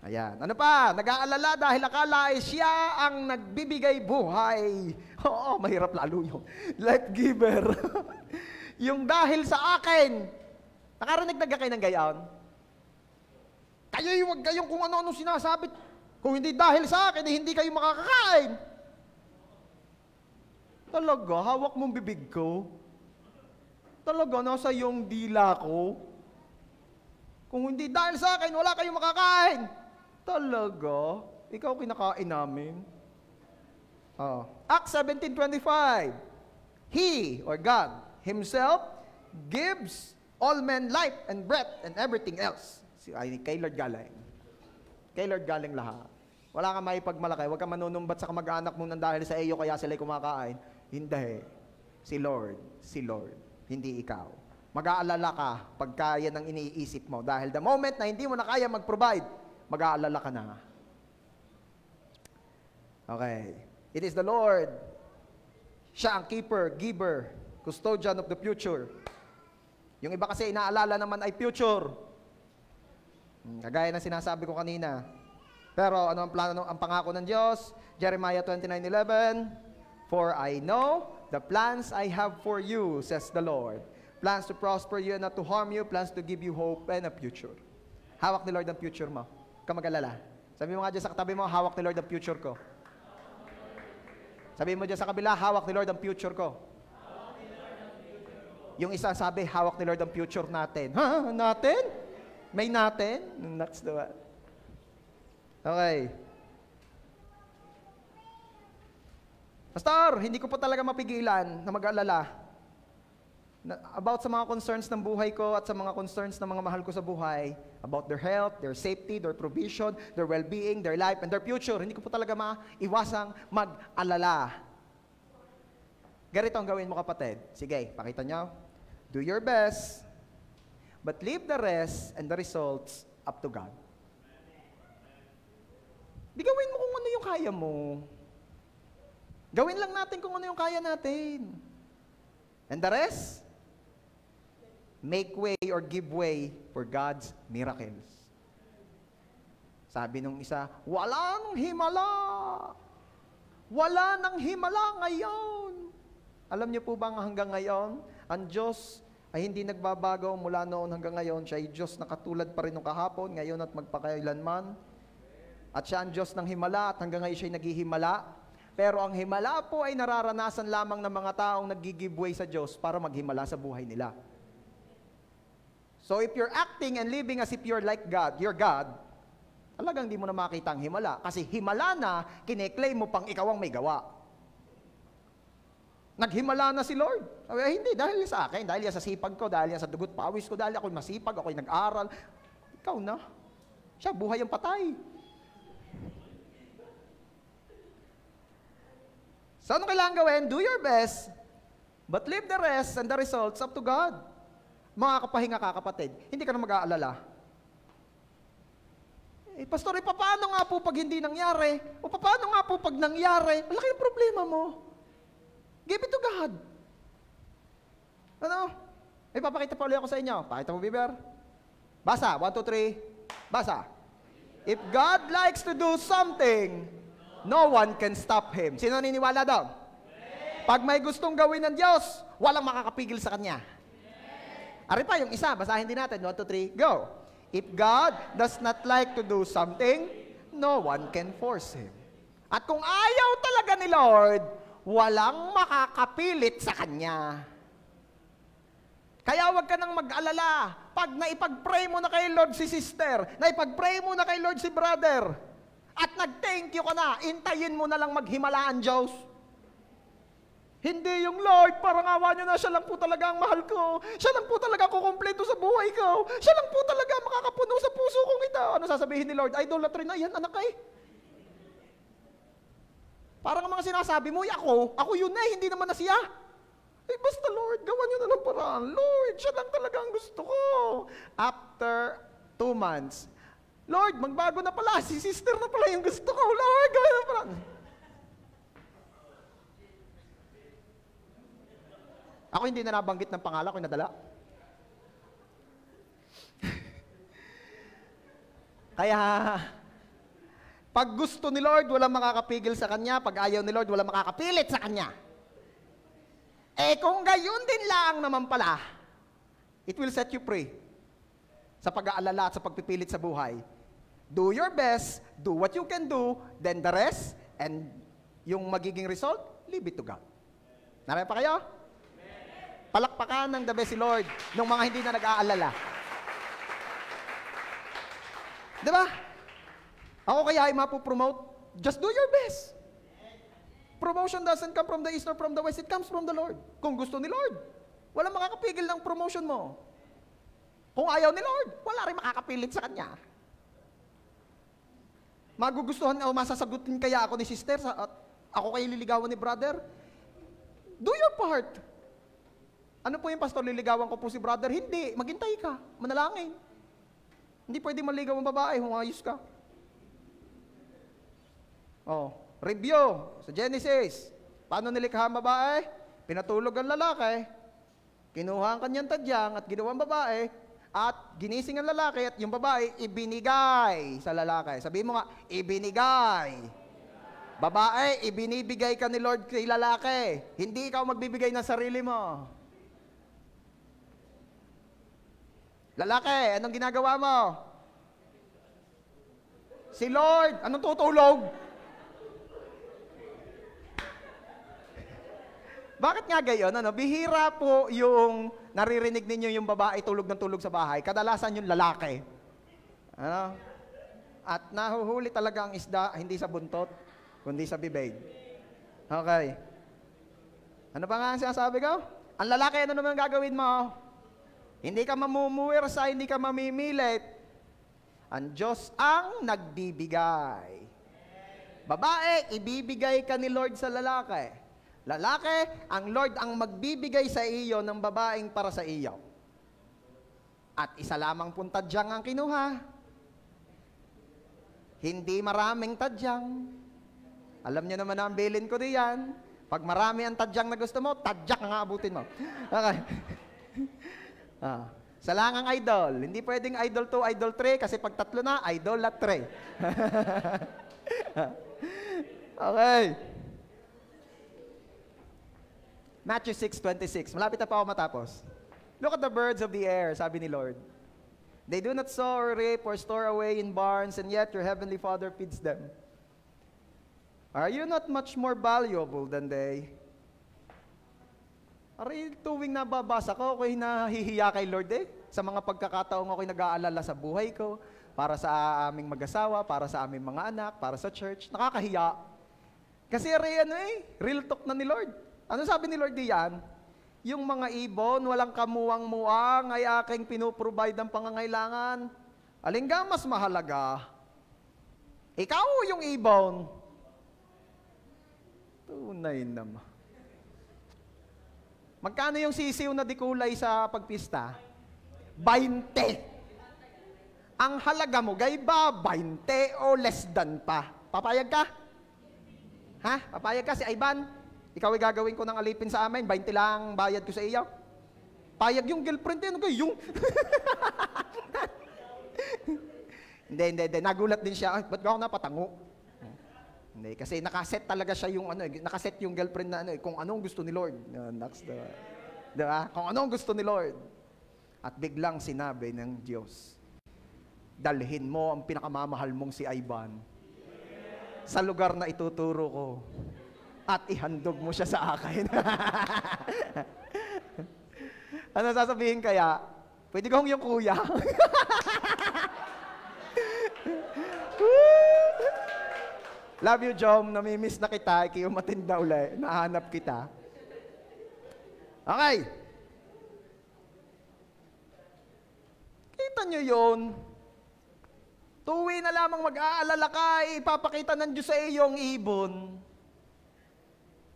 Ayan. Ano pa? Nag-aalala dahil akala siya ang nagbibigay buhay. Oo, mahirap lalo yung life giver. Yung dahil sa akin. Nakarinig na kayo ng gayon? Kayo huwag kayong kung ano-ano sinasabi. Kung hindi dahil sa akin, hindi kayo makakakain. Talaga, hawak mong bibig ko. Talaga, nasa iyong dila ko. Kung hindi dahil sa akin, wala kayong makakain. Talaga? Ikaw kinakain namin. Acts 17:25. He, or God, Himself, gives all men life and breath and everything else. Kay Lord galing. Kay Lord galing lahat. Wala kang maipagmalaki. Huwag kang manunumbat sa kamag-anak mo nang dahil sa iyo kaya sila'y kumakain. Hindi. Si Lord. Hindi ikaw. Mag-aalala ka pagka yan ang iniisip mo. Dahil the moment na hindi mo na kaya mag-provide, mag-aalala ka na. Okay. It is the Lord. Siya ang keeper, giver, custodian of the future. Yung iba kasi inaalala naman ay future. Kagaya ng sinasabi ko kanina. Pero ano ang plano, ang pangako ng Diyos? Jeremiah 29:11, "For I know the plans I have for you, says the Lord. Plans to prosper you and not to harm you, plans to give you hope and a future." Hawak ni Lord ang future mo. Huwag ka mag-alala. Sabi mo nga dyan sa katabi mo, hawak ni Lord ang future ko. Sabi mo dyan sa kabila, hawak ni Lord ang future ko. Yung isa sabi, hawak ni Lord ang future natin. Ha? Natin? May natin? That's the one. Okay. Pastor, hindi ko pa talaga mapigilan na mag-alala about sa mga concerns ng buhay ko at sa mga concerns ng mga mahal ko sa buhay, about their health, their safety, their provision, their well-being, their life, and their future. Hindi ko po talaga maiwasang mag-alala. Ganito ang gawin mo, kapatid. Sige, pakita nyo. Do your best, but leave the rest and the results up to God. Di gawin mo kung ano yung kaya mo. Gawin lang natin kung ano yung kaya natin. And the rest, make way or give way for God's miracles. Sabi nung isa, walang himala. Wala nang himala ngayon. Alam niyo po ba hanggang ngayon, ang Diyos ay hindi nagbabago mula noon hanggang ngayon. Siya ay Diyos na katulad pa rin nung kahapon, ngayon at magpakailanman. At siya ang Diyos ng himala at hanggang ngayon siya ay naghihimala. Pero ang himala po ay nararanasan lamang ng mga taong nag-give way sa Diyos para maghimala sa buhay nila. So if you're acting and living as if you're like God, you're God, talagang di mo na makita ang himala. Kasi himala na, kine-claim mo pang ikaw ang may gawa. Naghimala na si Lord. Sabi, hindi, dahil sa akin, dahil sa sipag ko, dahil sa dugot pawis ko, dahil ako'y masipag, ako'y nag-aral. Ikaw na. Siya, buhay ang patay. So ano kailangan gawin? Do your best, but leave the rest and the results up to God. Mga kapahinga ka, kapatid, hindi ka na mag-aalala. Pastor, paano nga po pag hindi nangyari? O paano nga po pag nangyari? Ang laki yung problema mo. Give it to God. Ano? Papakita pa ulit ako sa inyo. Pakita mo, Biber. Basa. 1, 2, 3. Basa. If God likes to do something, no one can stop Him. Sino naniniwala daw? Pag may gustong gawin ng Diyos, walang makakapigil sa Kanya. Ari pa, yung isa, basahin din natin. 1, 2, 3, go. If God does not like to do something, no one can force Him. At kung ayaw talaga ni Lord, walang makakapilit sa Kanya. Kaya wag ka nang mag-alala. Pag naipag-pray mo na kay Lord si sister, naipag-pray mo na kay Lord si brother, at nag-thank you ka na, intayin mo na lang maghimala ang Diyos. Hindi yung Lord, parang awa niyo na, siya lang po talaga ang mahal ko. Siya lang po talaga kukumpleto sa buhay ko. Siya lang po talaga makakapuno sa puso kong ito. Ano sasabihin ni Lord? Idolatry na yan, anak eh. Parang ang mga sinasabi mo, ako yun na, hindi naman na siya. Basta Lord, gawan niyo na lang paraan. Lord, siya lang talaga ang gusto ko. After 2 months, Lord, magbago na pala, si sister na pala yung gusto ko. Lord, gawan na paraan. Ako hindi na nabanggit ng pangalan ko, nadala. Kaya, pag gusto ni Lord, walang makakapigil sa Kanya. Pag ayaw ni Lord, walang makakapilit sa Kanya. Kung gayon din lang naman pala, it will set you free sa pag-aalala at sa pagpipilit sa buhay. Do your best, do what you can do, then the rest, and yung magiging result, leave it to God. Narin pa kayo? Palakpakan ng the best si Lord ng mga hindi na nag-aalala. Diba? Ako kaya ay mapopromote, just do your best. Promotion doesn't come from the east or from the west, it comes from the Lord. Kung gusto ni Lord, walang makakapigil ng promotion mo. Kung ayaw ni Lord, wala rin makakapilit sa Kanya. Magugustuhan o masasagutin kaya ako ni sister, ako kayo liligawan ni brother? Do your part. Ano po yung pastor, liligawan ko po si brother? Hindi, maghintay ka, manalangin. Hindi pwede maligaw ang babae, humayos ka. Review sa Genesis. Paano nilikha ang babae? Pinatulog ang lalaki. Kinuha ang kanyang tadyang at ginawang babae, at ginising ang lalaki at yung babae ibinigay sa lalaki. Sabihin mo nga, ibinigay. Babae, ibinibigay ka ni Lord kay lalaki. Hindi ikaw magbibigay ng sarili mo. Lalaki, anong ginagawa mo? Si Lord, anong tutulog? Bakit nga gayon? Bihira po yung naririnig ninyo yung babae tulog ng tulog sa bahay. Kadalasan yung lalaki. At nahuhuli talaga ang isda, hindi sa buntot, kundi sa bibig. Okay. Ano pa nga ang sinasabi ko? Ang lalaki, ano naman gagawin mo? Hindi ka mamumuwersa, hindi ka mamimilit. Ang Diyos ang nagbibigay. Babae, ibibigay ka ni Lord sa lalaki. Lalaki, ang Lord ang magbibigay sa iyo ng babaeng para sa iyo. At isa lamang pong tadyang ang kinuha. Hindi maraming tadyang. Alam niyo naman ang bilin ko diyan. Pag marami ang tadyang na gusto mo, tadyak ang aabutin mo. Okay. Salangang idol. Hindi pwedeng idol 2, idol 3, kasi pag tatlo na, idol at 3. Okay. Matthew 6:26. Malapit na pa ako matapos. Look at the birds of the air, sabi ni Lord. They do not sow or reap or store away in barns, and yet your heavenly Father feeds them. Are you not much more valuable than they? Aray, tuwing nababasa ko, ako'y nahihiya kay Lord sa mga pagkakataong ako'y nag-aalala sa buhay ko, para sa aming mag-asawa, para sa aming mga anak, para sa church. Nakakahiya. Kasi real talk na ni Lord. Ano sabi ni Lord diyan? Yung mga ibon, walang kamuwang-muwang, ay aking pinuprovide ang pangangailangan. Alin nga mas mahalaga? Ikaw o yung ibon? Tunay naman. Magkano yung sisiw na di kulay sa pagpista? 20. Ang halaga mo, gay ba? 20 o less than pa? Papayag ka? Ha? Papayag ka si Ivan? Ikaw ay gagawin ko ng alipin sa amin, 20 lang bayad ko sa iyo. Payag yung girlfriend ano kayo? Hindi. Nagulat din siya, ba't ba ako napatango? Hindi, kasi nakaset talaga siya yung nakaset yung girlfriend na kung anong gusto ni Lord. Diba? Kung anong gusto ni Lord. At biglang sinabi ng Diyos, dalhin mo ang pinakamamahal mong si Ivan sa lugar na ituturo ko. At ihandog mo siya sa akin. Ano sasabihin kaya? Pwede kong yung kuya? Love you, Jom. Namimiss na kita. Ikiyumatin na uli. Nahanap kita. Okay. Kita nyo yun. Tuwi na lamang mag-aalala ka, ipapakita ng Diyos sa iyong ibon.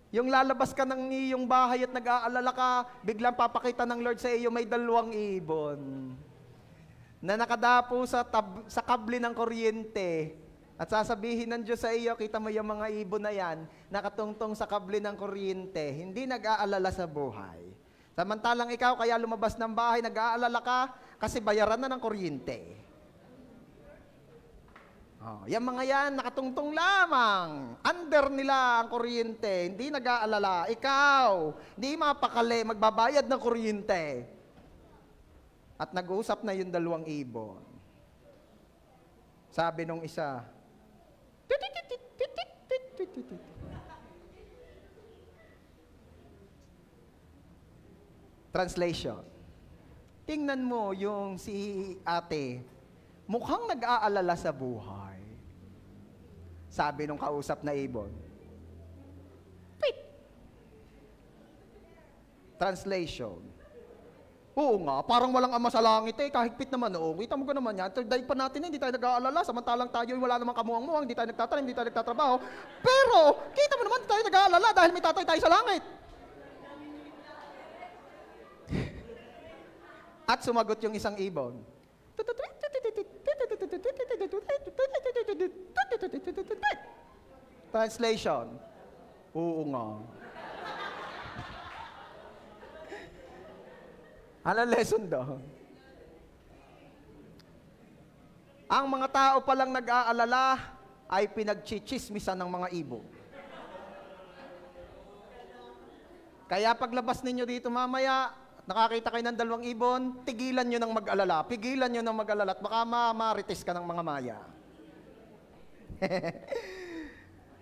Yung lalabas ka ng iyong bahay at nag-aalala ka, biglang papakita ng Lord sa iyo may 2 ibon na nakadapo sa kable ng kuryente. At sasabihin ng Diyos sa iyo, kita mo yung mga ibon na yan, nakatungtong sa kable ng kuryente, hindi nag-aalala sa buhay. Samantalang ikaw, kaya lumabas ng bahay, nag-aalala ka, kasi bayaran na ng kuryente. Yung mga yan, nakatungtong lamang. Under nila ang kuryente, hindi nag-aalala. Ikaw, hindi mapakali, magbabayad ng kuryente. At nag-uusap na yung 2 ibon. Sabi nung isa, Translation. Tingnan mo yung si ate, mukhang nag-aalala sa buhay. Sabi nung kausap na ibon. Tweet. Translation. Oo nga, parang walang ama sa langit kahigpit naman noong. Kita mo ko naman yan, dahil pa natin hindi tayo nag-aalala, samantalang tayo wala namang kamuang-muang, hindi tayo nagtatanim, hindi tayo nagtatrabaho. Pero, kita mo naman, hindi tayo nag-aalala dahil may tatay tayo sa langit. At sumagot yung isang ibon. Translation. Oo nga. Ano lesson doon? Ang mga tao palang nag-aalala ay pinagchichismisan ng mga ibon. Kaya paglabas ninyo dito mamaya, nakakita kayo ng 2 ibon, tigilan nyo ng mag-alala. Pigilan nyo ng mag-alala at baka marites ka ng mga maya.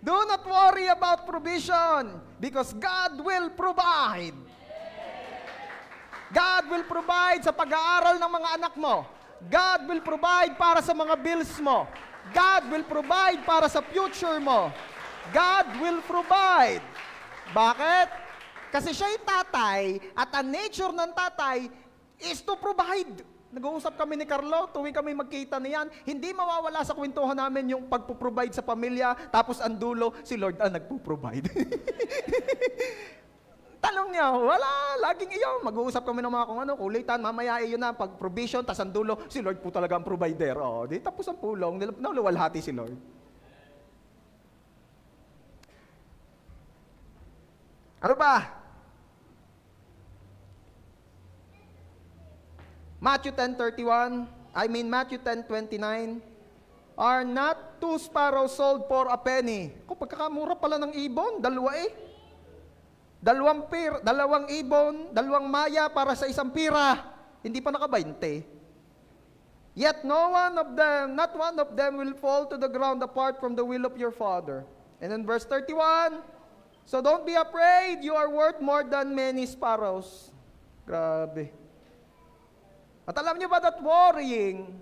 Do not worry about provision because God will provide. God will provide sa pag-aaral ng mga anak mo. God will provide para sa mga bills mo. God will provide para sa future mo. God will provide. Bakit? Kasi siya yung tatay at ang nature ng tatay is to provide. Nag-uusap kami ni Carlo, tuwing kami magkita niyan, hindi mawawala sa kwentuhan namin yung pagpo-provide sa pamilya, tapos ang dulo, si Lord nagpo-provide. Talong niya, wala, laging iyon. Mag-uusap kami ng mga kung ano, kulitan, mamaya iyon na, pag provision, tas ang dulo, si Lord po talaga ang provider. O, di tapos ang pulong, naluwalhati si Lord. Ano ba? Matthew 10:29, are not 2 sparrows sold for a penny? Kung pagkakamura pala ng ibon, 2 eh. 2 ibon, 2 maya para sa 1 pira. Hindi pa naka-20. Yet not one of them will fall to the ground apart from the will of your Father. And in verse 31, so don't be afraid, you are worth more than many sparrows. Grabe. At alam niyo ba that worrying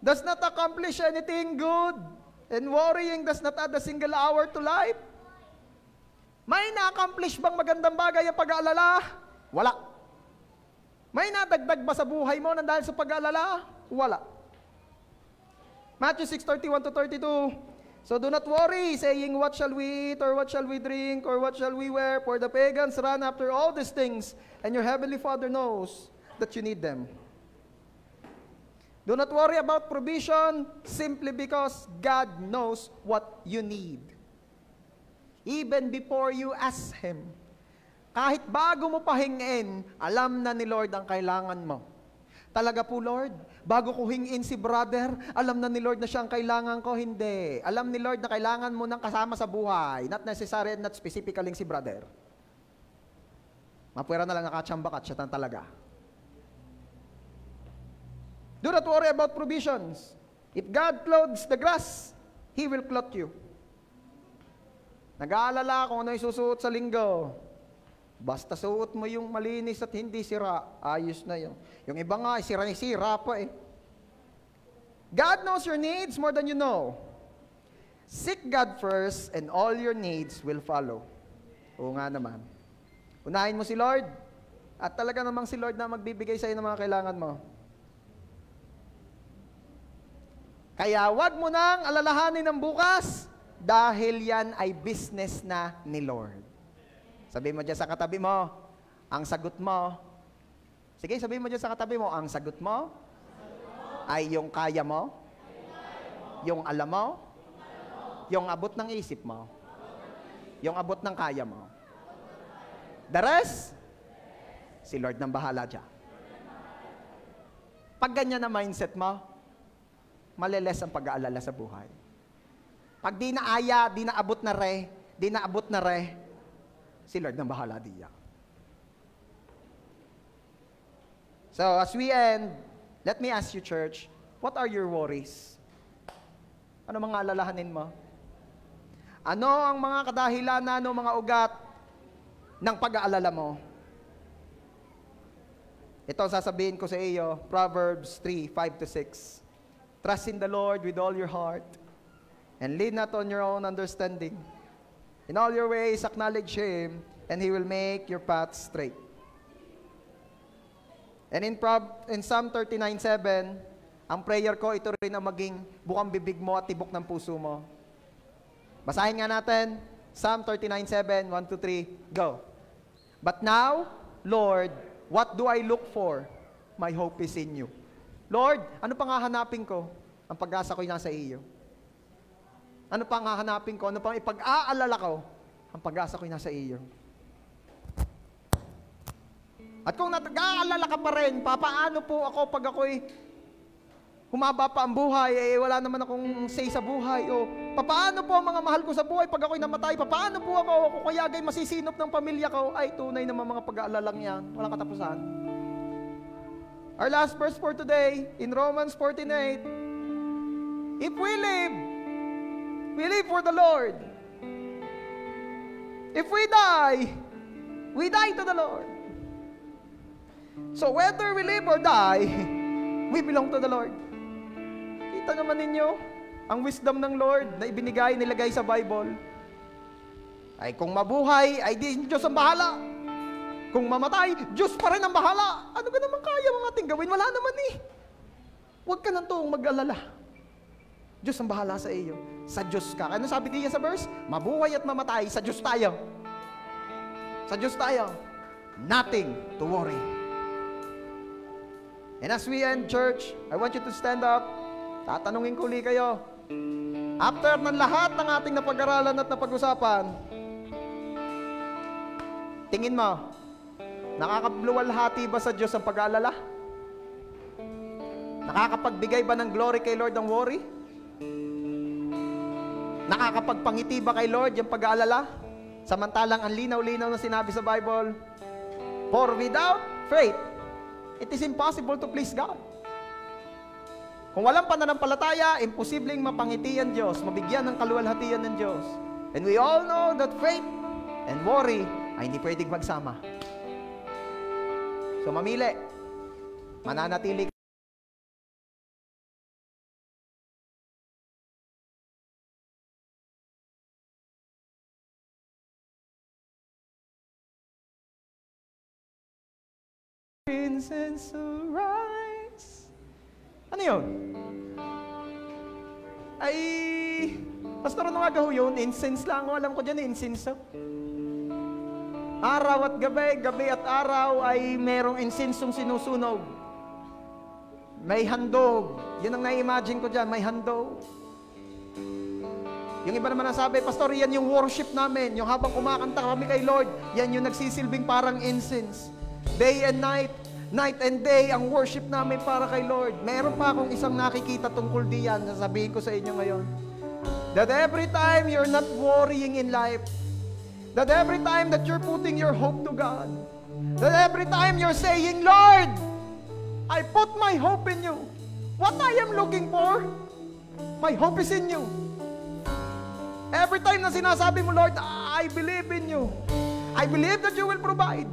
does not accomplish anything good? And worrying does not add a single hour to life? May na-accomplish bang magandang bagay ang pag-aalala? Wala. May nadagdag ba sa buhay mo nang dahil sa pag-aalala? Wala. Matthew 6:31-32. So do not worry, saying, what shall we eat, or what shall we drink, or what shall we wear? For the pagans run after all these things, and your heavenly Father knows that you need them. Do not worry about provision simply because God knows what you need. Even before you ask Him. Kahit bago mo pahingin, alam na ni Lord ang kailangan mo. Talaga po, Lord, bago ko hingin si brother, alam na ni Lord na siya ang kailangan ko? Hindi. Alam ni Lord na kailangan mo ng kasama sa buhay. Not necessary and not specifically si brother. Mapwera na lang nakatsamba ka, siya talaga. Do not worry about provisions. If God clothes the grass, He will clothe you. Nag-aalala kung ano isusuot sa linggo. Basta suot mo yung malinis at hindi sira, ayos na yun. Yung iba nga, sira pa eh. God knows your needs more than you know. Seek God first and all your needs will follow. Oo nga naman. Unahin mo si Lord at talaga namang si Lord na magbibigay sa iyo ng mga kailangan mo. Kaya wag mo nang alalahanin ng bukas dahil yan ay business na ni Lord. Sabihin mo dyan sa katabi mo, ang sagot mo. Sige, sabihin mo dyan sa katabi mo, ang sagot mo ay yung kaya mo, yung alam mo, yung abot ng isip mo, yung abot ng kaya mo. The rest, si Lord nang bahala dyan. Pag ganyan na mindset mo, maliles ang pag-aalala sa buhay. Pag di na aya, di na abot na re, si Lord nang bahala diya. So, as we end, let me ask you, church, what are your worries? Ano mga alalahanin mo? Ano ang mga kadahilanan o mga ugat ng pag-aalala mo? Ito sasabihin ko sa iyo, Proverbs 3:5-6. Trust in the Lord with all your heart, and lean not on your own understanding. In all your ways acknowledge Him, and He will make your paths straight. And in Psalm 39:7, ang prayer ko, ito rin ang maging bukang bibig mo at tibok ng puso mo. Basahin nga natin, Psalm 39:7, 1-3, go. But now, Lord, what do I look for? My hope is in you. Lord, ano pang hahanapin ko? Ang pag-asa ko'y nasa iyo. Ano pang hahanapin ko? Ano pang ipag-aalala ko? Ang pag-asa ko'y nasa iyo. At kung nag-aalala ka pa rin, papaano po ako pag ako'y humaba pa ang buhay, wala naman akong say sa buhay, o papaano po ang mga mahal ko sa buhay pag ako'y namatay, papaano po ako, kung kaya gay masisinop ng pamilya ko, ay tunay naman mga pag-aalalang yan, walang katapusan. Our last verse for today, in Romans 14:8, if we live for the Lord. If we die to the Lord. So whether we live or die, we belong to the Lord. Kita naman ninyo, ang wisdom ng Lord na nilagay sa Bible, ay kung mabuhay, ay di Diyos ang bahala. Kung mamatay, Diyos pa rin ang bahala. Ano ka naman kaya mga ating gawin? Wala naman eh. Huwag ka nang tuong mag-alala. Diyos ang bahala sa iyo. Sa Diyos ka. Ano sabi diyan sa verse? Mabuhay at mamatay, sa Diyos tayo. Sa Diyos tayo. Nothing to worry. And as we end, church, I want you to stand up. Tatanungin ko ulit kayo. After ng lahat ng ating napag-aralan at napag-usapan, tingin mo, nakakabluwalhati ba sa Diyos ang pag-aalala? Nakakapagbigay ba ng glory kay Lord ang worry? Nakakapagpangiti ba kay Lord yung pag-aalala? Samantalang ang linaw-linaw na sinabi sa Bible, for without faith, it is impossible to please God. Kung walang pananampalataya, imposibleng mapangiti ang Diyos, mabigyan ng kaluwalhatian ng Diyos. And we all know that faith and worry ay hindi pwedeng magsama. So mamili, mananatili incense arise. Ano yun? Ay, pastor, ano nga gaho yun? Incense lang. Alam ko dyan, incense. Araw at gabi, gabi at araw ay merong insensong sinusunog. May handog. Yun ang na-imagine ko dyan, may handog. Yung iba naman nasabi, pastor, yan yung worship namin. Yung habang kumakanta kami kay Lord, yan yung nagsisilbing parang incense. Day and night, night and day, ang worship namin para kay Lord. Meron pa akong isang nakikita tungkol diyan, sasabihin ko sa inyo ngayon. That every time you're not worrying in life, that every time that you're putting your hope to God, that every time you're saying, Lord, I put my hope in you. What I am looking for, my hope is in you. Every time na sinasabi mo, Lord, I believe in you. I believe that you will provide.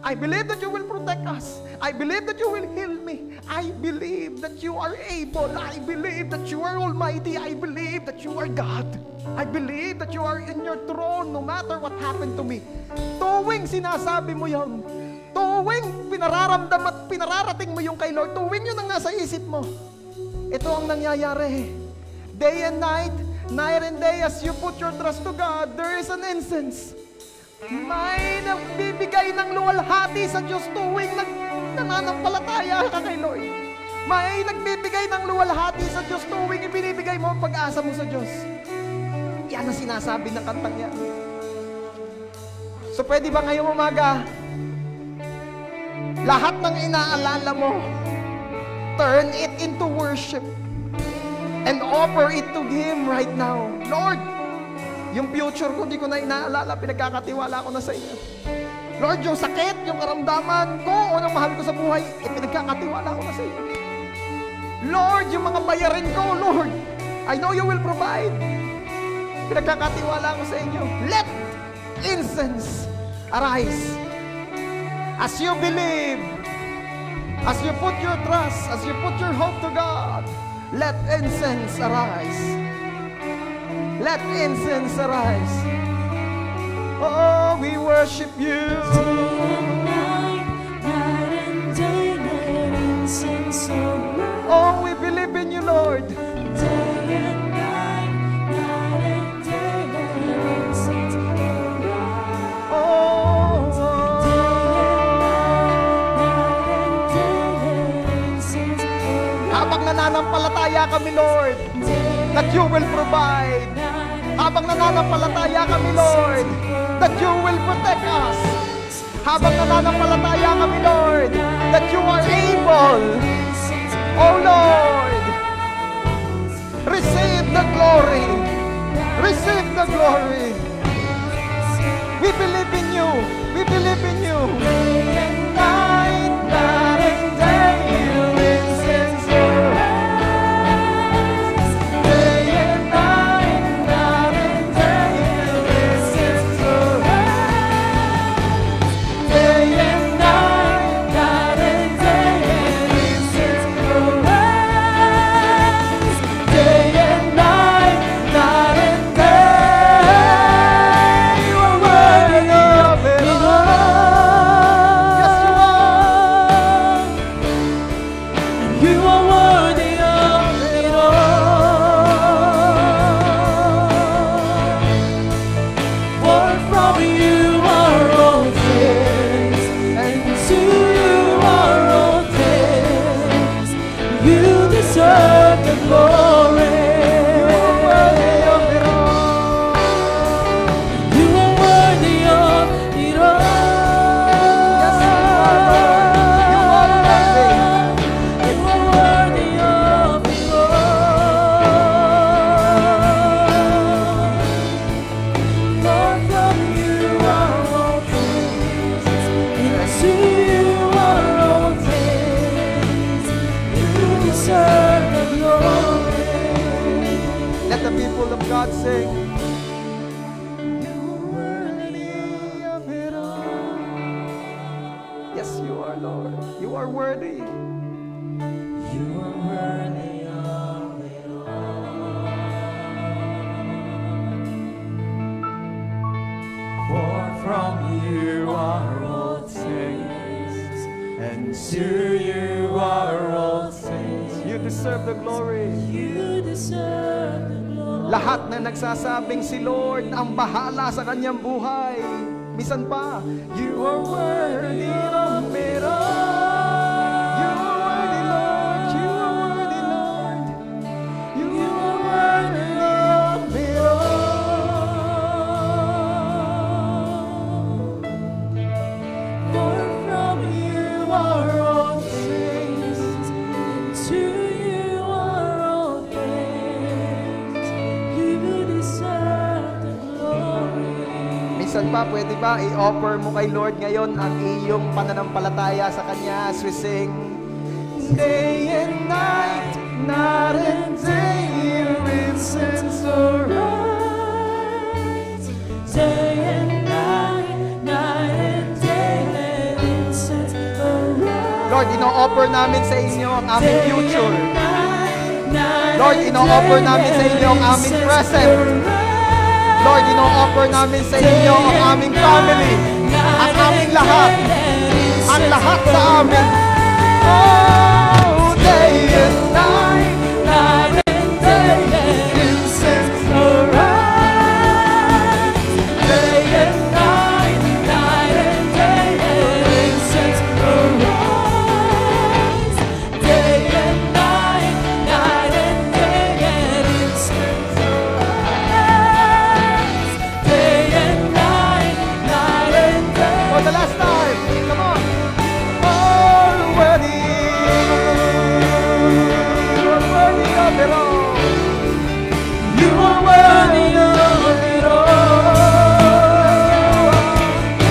I believe that you will protect us. I believe that you will heal me. I believe that you are able. I believe that you are almighty. I believe that you are God. I believe that you are in your throne no matter what happened to me. Tuwing sinasabi mo yan, tuwing pinararamdam at pinararating mo yung kay Lord, tuwing yun ang nasa isip mo, ito ang nangyayari. Day and night and day, as you put your trust to God, there is an incense. May nagbibigay ng luwalhati sa Diyos tuwing nananampalataya ka kay Lord. May nagbibigay ng luwalhati sa Diyos tuwing ibinibigay mo ang pag-asa mo sa Diyos. Yan ang sinasabi ng kantang yan. So pwede ba ngayong umaga, lahat ng inaalala mo, turn it into worship and offer it to Him right now. Lord, yung future ko, di ko na inaalala, pinagkakatiwala ko na sa iyo. Lord, yung sakit, yung karamdaman ko, o ng mahal ko sa buhay, pinagkakatiwala ko na sa iyo. Lord, yung mga bayarin ko, Lord, I know you will provide. Pinagkakatiwala ko sa inyo. Let incense arise. As you believe, as you put your trust, as you put your hope to God, let incense arise. Let incense arise. Oh, we worship you. Day and night, night and day, let incense arise. Oh, we believe in you, Lord. Day and night, night and day, let incense arise. Oh, Day and night, night and day, let incense arise. habang nananampalataya kami, Lord, that you will provide. Habang nananampalataya kami, Lord, that you will protect us. habang nananampalataya kami, Lord, that you are able. Oh Lord, receive the glory. Receive the glory. We believe in you. We believe in you. Day and night, night and day, you incense your hands. Day and night, night and day, you incense your hands. Day and night, night and day, you incense your hands. Day and night, night and day, you are worthy of it all. Yes, you are. You are worthy of it all. For from you are all things, and to you are all things. You deserve the glory. You are worthy of it all. You are worthy of it all. Yes, you are, Lord. You are worthy. You are worthy of it all. For from you are all things, and to you are all things. You deserve the glory. Let the people of God sing. You are worthy of it all. Yes, you are, Lord. You are worthy. You are worthy of it all. For from you are all things, and to you are all things. You deserve the glory. You deserve the glory. Lahat na nagsasabing si Lord ang bahala sa kanyang buhay. Misan pa, you are worthy of it all. You are worthy, Lord. You are worthy, Lord. You are worthy of it all. For from you are all things, and to you are all things. You deserve the glory. Minsan pa, pwede ba i-offer mo kay Lord ngayon ang iyong pananampalataya sa Kanya as we sing? Day and night, night and day, you incense arise. Day and night, night and day, let incense arise. Lord, ino-offer namin sa inyo ang aming future. Lord, ino-offer namin sa inyo ang aming present. Lord, ino-offer namin sa inyo ang aming family, ang aming lahat, ang lahat sa amin. Oh, day and night, night and day, incense arise. Day and night, night and day, incense arise. Day and night, night and day, incense arise. Day and night, night and day. For the last time, come on. All worthy. You are worthy of it all. You are worthy of it all.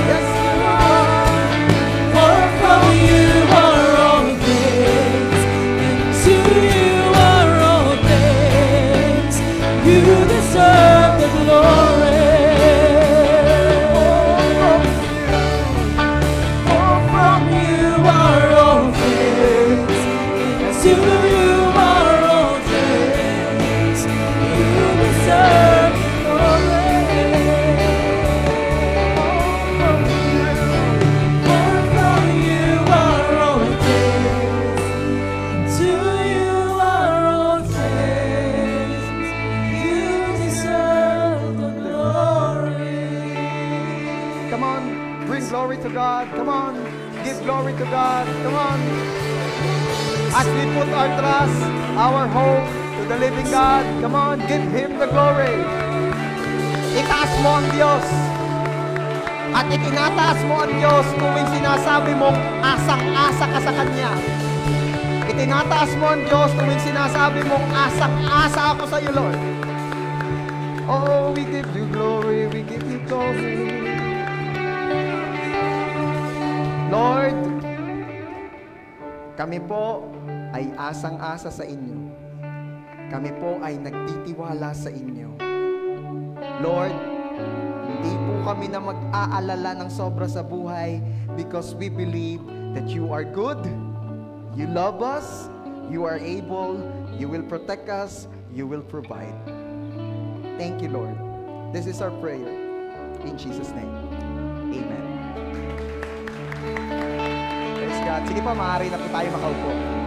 Yes, you are. For from you are all things, and to you are all things. You deserve the glory. For from you are all things, and to you are all things. You deserve the glory. For from you are all things, and to you are all things. You deserve the glory. Come on, bring glory to God. Come on, give glory to God. Come on. As we put our trust, our hope to the living God, come on, give Him the glory. Itaas mo ang Diyos. At itinataas mo ang Diyos tuwing sinasabi mong asang-asa ka sa Kanya. Itinataas mo ang Diyos tuwing sinasabi mong asang-asa ako sa iyo, Lord. Oh, we give you glory, we give you glory. Lord, kami po ay asang-asa sa inyo. Kami po ay nagtitiwala sa inyo. Lord, hindi po kami na mag-aalala ng sobra sa buhay because we believe that you are good, you love us, you are able, you will protect us, you will provide. Thank you, Lord. This is our prayer. In Jesus' name. Amen. Praise God. Sige pa, maaari na po tayo makaupo.